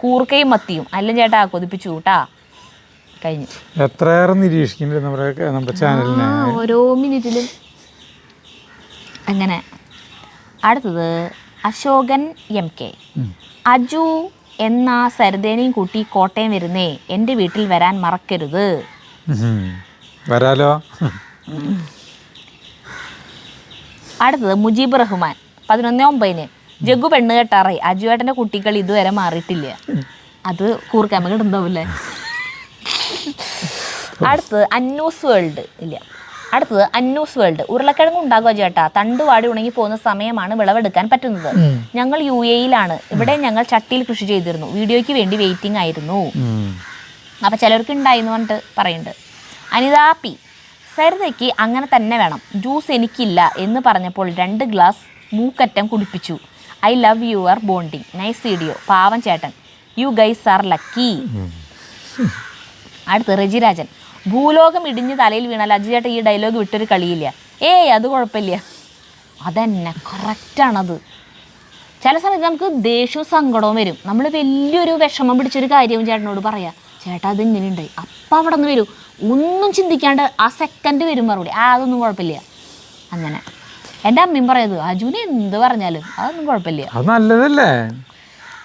കൂർക്കയും മത്തിയും അല്ല ചേട്ടാ കൊതിപ്പിച്ചു കൂട്ടാ. കഴിഞ്ഞു. എത്രയേറെ നിരീക്ഷിക്കുന്നുണ്ട് നമ്മുടെ ചാനലിനെ, ഓരോ മിനിറ്റിലും അങ്ങനെ. അടുത്തത് അശോകൻ MK. അജു എന്നാ സരിതേനെയും കൂട്ടി കോട്ടയം വരുന്നേ, എൻ്റെ വീട്ടിൽ വരാൻ മറക്കരുത്. വരാലോ. അടുത്തത് മുജീബ് റഹ്മാൻ 11/9 ജഗ്ഗു പെണ്ണ് കെട്ടാറായി, അജുവേട്ടൻ്റെ കുട്ടികൾ ഇതുവരെ മാറിയിട്ടില്ല. അത് കൂർക്കാമ കിടന്നാവില്ലേ. അടുത്തത് അന്നൂസ് വേൾഡ് ഇല്ല. അടുത്തത് അന്നൂസ് വേൾഡ്. ഉരുളക്കിഴങ്ങ് ഉണ്ടാകുക ചേട്ടാ, തണ്ട് വാടി ഉണങ്ങി പോകുന്ന സമയമാണ് വിളവെടുക്കാൻ പറ്റുന്നത്. ഞങ്ങൾ UAE-യിലാണ്. ഇവിടെ ഞങ്ങൾ ചട്ടിയിൽ കൃഷി ചെയ്തിരുന്നു. വീഡിയോയ്ക്ക് വേണ്ടി വെയിറ്റിംഗ് ആയിരുന്നു. അപ്പം ചിലർക്ക് ഉണ്ടായി എന്ന് പറഞ്ഞിട്ട് പറയുന്നുണ്ട്. അനിതാ പി, സരിതയ്ക്ക് അങ്ങനെ തന്നെ വേണം. ജ്യൂസ് എനിക്കില്ല എന്ന് പറഞ്ഞപ്പോൾ 2 ഗ്ലാസ് മൂക്കറ്റം കുടിപ്പിച്ചു. I love your bonding. Nice video. പാവം ചേട്ടൻ. You guys are lucky. അടുത്ത് റജിരാജൻ. ഭൂലോകം ഇടിഞ്ഞ് തലയിൽ വീണാൽ അജു ചേട്ടൻ ഈ ഡയലോഗ് വിട്ടൊരു കളിയില്ല. അത് കുഴപ്പമില്ല. അതന്നെ കറക്റ്റാണത്. ചില സമയത്ത് നമുക്ക് ദേഷ്യവും സങ്കടവും വരും. നമ്മൾ വലിയൊരു വിഷമം പിടിച്ചൊരു കാര്യവും ചേട്ടനോട് പറയാം, ചേട്ടാ അതിങ്ങനെ ഉണ്ടായി. അപ്പം അവിടെ നിന്ന് വരും, ഒന്നും ചിന്തിക്കാണ്ട് ആ സെക്കൻഡ് വരും മറുപടി. അതൊന്നും കുഴപ്പമില്ല. അങ്ങനെ എൻ്റെ അമ്മയും പറയുന്നത്, അജുവിന് എന്ത് പറഞ്ഞാലും അതൊന്നും കുഴപ്പമില്ല, അത് നല്ലതല്ലേ.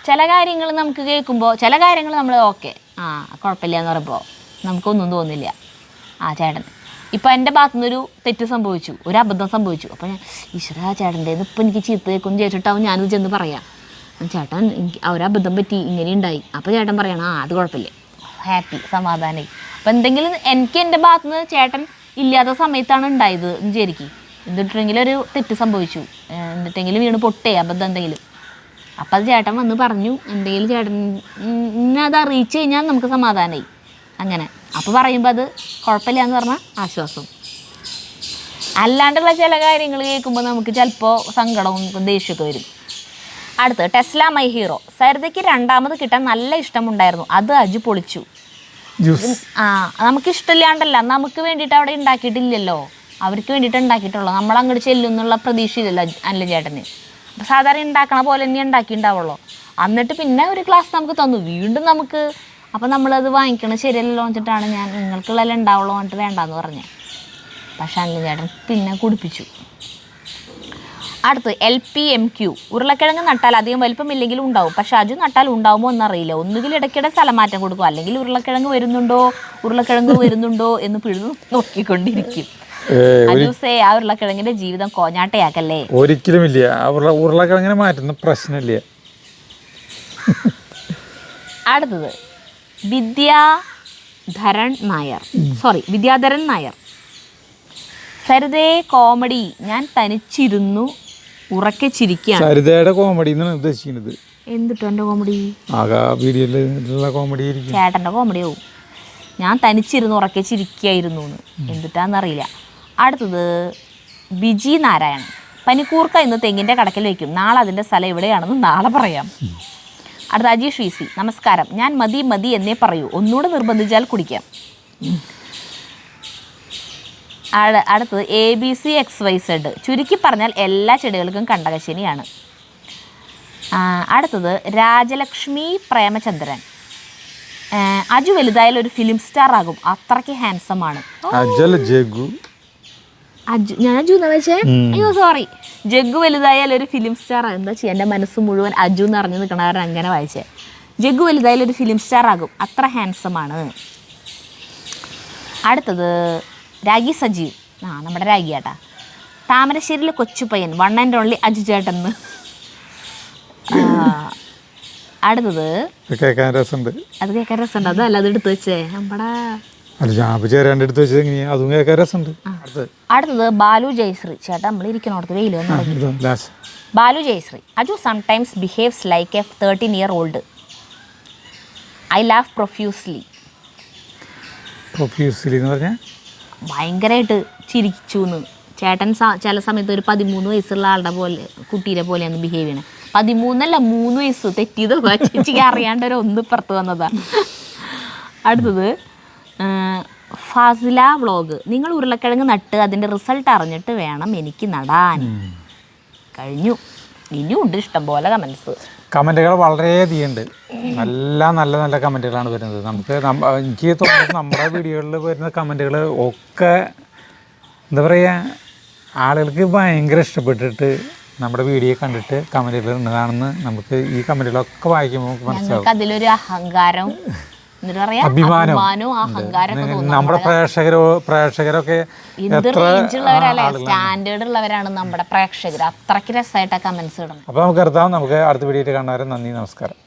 ചില കാര്യങ്ങൾ നമുക്ക് കേൾക്കുമ്പോൾ ചില കാര്യങ്ങൾ നമ്മൾ ഓക്കെ കുഴപ്പമില്ല എന്ന് പറയുമ്പോൾ നമുക്കൊന്നും തോന്നില്ല. ചേട്ടൻ ഇപ്പം എൻ്റെ ഭാഗത്തുനിന്നൊരു തെറ്റ് സംഭവിച്ചു, ഒരു അബദ്ധം സംഭവിച്ചു. അപ്പോൾ ഞാൻ ഈശ്വര ചേട്ടൻ്റെ ഇപ്പം എനിക്ക് ചീത്ത കേൾക്കും ചേച്ചിട്ടാവും ഞാനത് ചെന്ന് പറയാം, ചേട്ടൻ എനിക്ക് ഒരബദ്ധം പറ്റി ഇങ്ങനെ ഉണ്ടായി. അപ്പോൾ ചേട്ടൻ പറയണം അത് കുഴപ്പമില്ല, ഹാപ്പി, സമാധാനമായി. അപ്പം എന്തെങ്കിലും എനിക്ക് എൻ്റെ ഭാഗത്തുനിന്ന് ചേട്ടൻ ഇല്ലാത്ത സമയത്താണ് ഉണ്ടായത് എന്ന് വിചാരിക്കും, എന്നിട്ടെങ്കിലും ഒരു തെറ്റ് സംഭവിച്ചു, എന്നിട്ടെങ്കിലും വീണ് പൊട്ടേ അബദ്ധം എന്തെങ്കിലും, അപ്പം അത് ചേട്ടൻ വന്ന് പറഞ്ഞു, എന്തെങ്കിലും ചേട്ടൻ അത് അറിയിച്ചു കഴിഞ്ഞാൽ നമുക്ക് സമാധാനമായി. അങ്ങനെ അപ്പോൾ പറയുമ്പോൾ അത് കുഴപ്പമില്ല എന്ന് പറഞ്ഞാൽ ആശ്വാസം. അല്ലാണ്ടുള്ള ചില കാര്യങ്ങൾ കേൾക്കുമ്പോൾ നമുക്ക് ചിലപ്പോൾ സങ്കടവും ദേഷ്യമൊക്കെ വരും. അടുത്ത് ടെസ്ല മൈ ഹീറോ. സരിതയ്ക്ക് 2ാമത് കിട്ടാൻ നല്ല ഇഷ്ടമുണ്ടായിരുന്നു, അത് അജു പൊളിച്ചു. നമുക്ക് ഇഷ്ടമില്ലാണ്ടല്ല, നമുക്ക് വേണ്ടിയിട്ട് അവിടെ ഉണ്ടാക്കിയിട്ടില്ലല്ലോ, അവർക്ക് വേണ്ടിയിട്ട് ഉണ്ടാക്കിയിട്ടുള്ളൂ. നമ്മളങ്ങോട്ട് ചെല്ലും എന്നുള്ള പ്രതീക്ഷയില്ലല്ലോ അനിൽ ചേട്ടന്. അപ്പോൾ സാധാരണ ഉണ്ടാക്കണ പോലെ തന്നെ ഉണ്ടാക്കിയിട്ടുണ്ടാവുള്ളൂ. എന്നിട്ട് പിന്നെ ഒരു ഗ്ലാസ് നമുക്ക് തന്നു, വീണ്ടും നമുക്ക്. അപ്പോൾ നമ്മളത് വാങ്ങിക്കണം ശരിയല്ലല്ലോ വെച്ചിട്ടാണ് ഞാൻ നിങ്ങൾക്കുള്ളതെല്ലാം ഉണ്ടാവുള്ളൂ എന്നിട്ട് വേണ്ടാന്ന് പറഞ്ഞത്. പക്ഷെ അനിൽ ചേട്ടൻ പിന്നെ കുടിപ്പിച്ചു. അടുത്ത് LPMQ. ഉരുളക്കിഴങ്ങ് നട്ടാൽ അധികം വലിപ്പമില്ലെങ്കിലും ഉണ്ടാവും, പക്ഷെ അജു നട്ടാൽ ഉണ്ടാവുമോ എന്നറിയില്ല. ഒന്നുകിൽ ഇടയ്ക്കിടെ സ്ഥലം മാറ്റം കൊടുക്കും, അല്ലെങ്കിൽ ഉരുളക്കിഴങ്ങ് വരുന്നുണ്ടോ എന്ന് പിഴുതു നോക്കിക്കൊണ്ടിരിക്കും. അജൂസേ, ആ ഉരുളക്കിഴങ്ങിന്റെ ജീവിതം കോഞ്ഞാട്ടയാക്കല്ലേ. ഒരിക്കലും ഇല്ല, ഉരുളക്കിഴങ്ങിനെ മാറ്റുന്ന പ്രശ്നമില്ല. അടുത്തത് വിദ്യാധരൻ നായർ. സരിതേ കോമഡി, ഞാൻ തനിച്ചിരുന്നു ഉറക്കെ ചിരിക്കുകയാണ്. സരിതയുടെ കോമഡി എന്നാണ് ഉദ്ദേശിക്കുന്നത്. എന്തിട്ടോ എൻ്റെ കോമഡി? കോമഡി ചേട്ടൻ്റെ കോമഡിയാവും. ഞാൻ തനിച്ചിരുന്ന് ഉറക്കെ ചിരിക്കുകയായിരുന്നു എന്ന്, എന്തിട്ടാന്നറിയില്ല. അടുത്തത് ബിജി നാരായണൻ. പനിക്കൂർക്ക ഇന്ന് തെങ്ങിൻ്റെ കടക്കിൽ വയ്ക്കും, നാളെ അതിൻ്റെ സ്ഥലം എവിടെയാണെന്ന് നാളെ പറയാം. അടുത്ത അജീഷ് VC. നമസ്കാരം, ഞാൻ മതി എന്നേ പറയൂ, ഒന്നുകൂടെ നിർബന്ധിച്ചാൽ കുടിക്കാം. അടുത്തത് ABCXYZ. ചുരുക്കി പറഞ്ഞാൽ എല്ലാ ചെടികൾക്കും കണ്ടകശനിയാണ്. അടുത്തത് രാജലക്ഷ്മി പ്രേമചന്ദ്രൻ. അജു വലുതായാലും ഒരു ഫിലിം സ്റ്റാർ ആകും, അത്രയ്ക്ക് ഹാൻസം ആണ്. ഞാൻ അജു എന്നാ വെച്ചേ, അയ്യോ സോറി. ജഗ്ഗു വലുതായാൽ ഒരു ഫിലിം സ്റ്റാർ, എന്താ ചെയ്യുക, എൻ്റെ മനസ്സ് മുഴുവൻ അജു എന്ന് അറിഞ്ഞു നിൽക്കണവരെ അങ്ങനെ വായിച്ചേ. ജഗ്ഗു വലുതായാൽ ഒരു ഫിലിം സ്റ്റാർ ആകും, അത്ര ഹാൻസം ആണ്. അടുത്തത് രാഗി സജീവ്. നമ്മുടെ രാഗി ചേട്ടാ. താമരശ്ശേരിയിലെ കൊച്ചുപയ്യൻ, 1 and only അജു ചേട്ടൻ. അടുത്തത് അത് കേൾക്കാൻ രസമുണ്ട്, അതല്ല അത് എടുത്ത് വെച്ചേ നമ്മുടെ. അടുത്തത് ബാലു ജയശ്രീ. ചേട്ടാ നമ്മൾ ഇരിക്കണോടത്ത് വെയിൽ വന്നു. Balu Jayashree. Aju sometimes behaves like a 13-year-old. I laugh profusely എന്ന് പറഞ്ഞാൽ ഭയങ്കരമായിട്ട് ചിരിച്ചു എന്ന്. ചേട്ടൻ ചില സമയത്ത് ഒരു 13 വയസ്സുള്ള ആളുടെ പോലെ, കുട്ടീനെ പോലെയാണ് ബിഹേവ് ചെയ്യണത്. 13 അല്ല 3 വയസ്സ് തെറ്റിയത് ചേച്ചിക്ക് അറിയാണ്ട് ഒരു ഒന്ന് പുറത്ത് വന്നതാ. അടുത്തത് ഫാസില വ്ളോഗ്. നിങ്ങൾ ഉരുളക്കിഴങ്ങ് നട്ട് അതിൻ്റെ റിസൾട്ട് അറിഞ്ഞിട്ട് വേണം എനിക്ക് നടാൻ. കഴിഞ്ഞു. ഇനിയും ഉണ്ട് ഇഷ്ടം പോലെ കമൻറ്റുകൾ വളരെയധികം ഉണ്ട്. നല്ല നല്ല നല്ല കമൻറ്റുകളാണ് വരുന്നത്. എനിക്ക് തോന്നുന്നത് നമ്മുടെ വീഡിയോകളിൽ വരുന്ന കമൻറ്റുകൾ ഒക്കെ എന്താ പറയുക, ആളുകൾക്ക് ഭയങ്കര ഇഷ്ടപ്പെട്ടിട്ട് നമ്മുടെ വീഡിയോ കണ്ടിട്ട് കമൻറ്റുകൾ ഉള്ളതാണെന്ന് നമുക്ക് ഈ കമൻറ്റുകളൊക്കെ വായിക്കുമ്പോൾ നമുക്ക് മനസ്സിലാവും. അതിലൊരു അഹങ്കാരം എന്നിട്ട് പറയാ അഭിമാനം. അഭിമാനവും അഹങ്കാരമൊക്കെ തോന്നും. നമ്മുടെ പ്രേക്ഷകരൊക്കെ എന്ത് റേഞ്ച് ഉള്ളവരല്ലേ, സ്റ്റാൻഡേർഡ് ഉള്ളവരാണ് നമ്മുടെ പ്രേക്ഷകർ. അത്രയ്ക്ക് രസമായിട്ടാ കമന്റ്സ് ഇടണം. അപ്പോൾ നമുക്ക് നിർത്താം. നമുക്ക് അടുത്ത വീഡിയോ കാണാൻ. നന്ദി, നമസ്കാരം.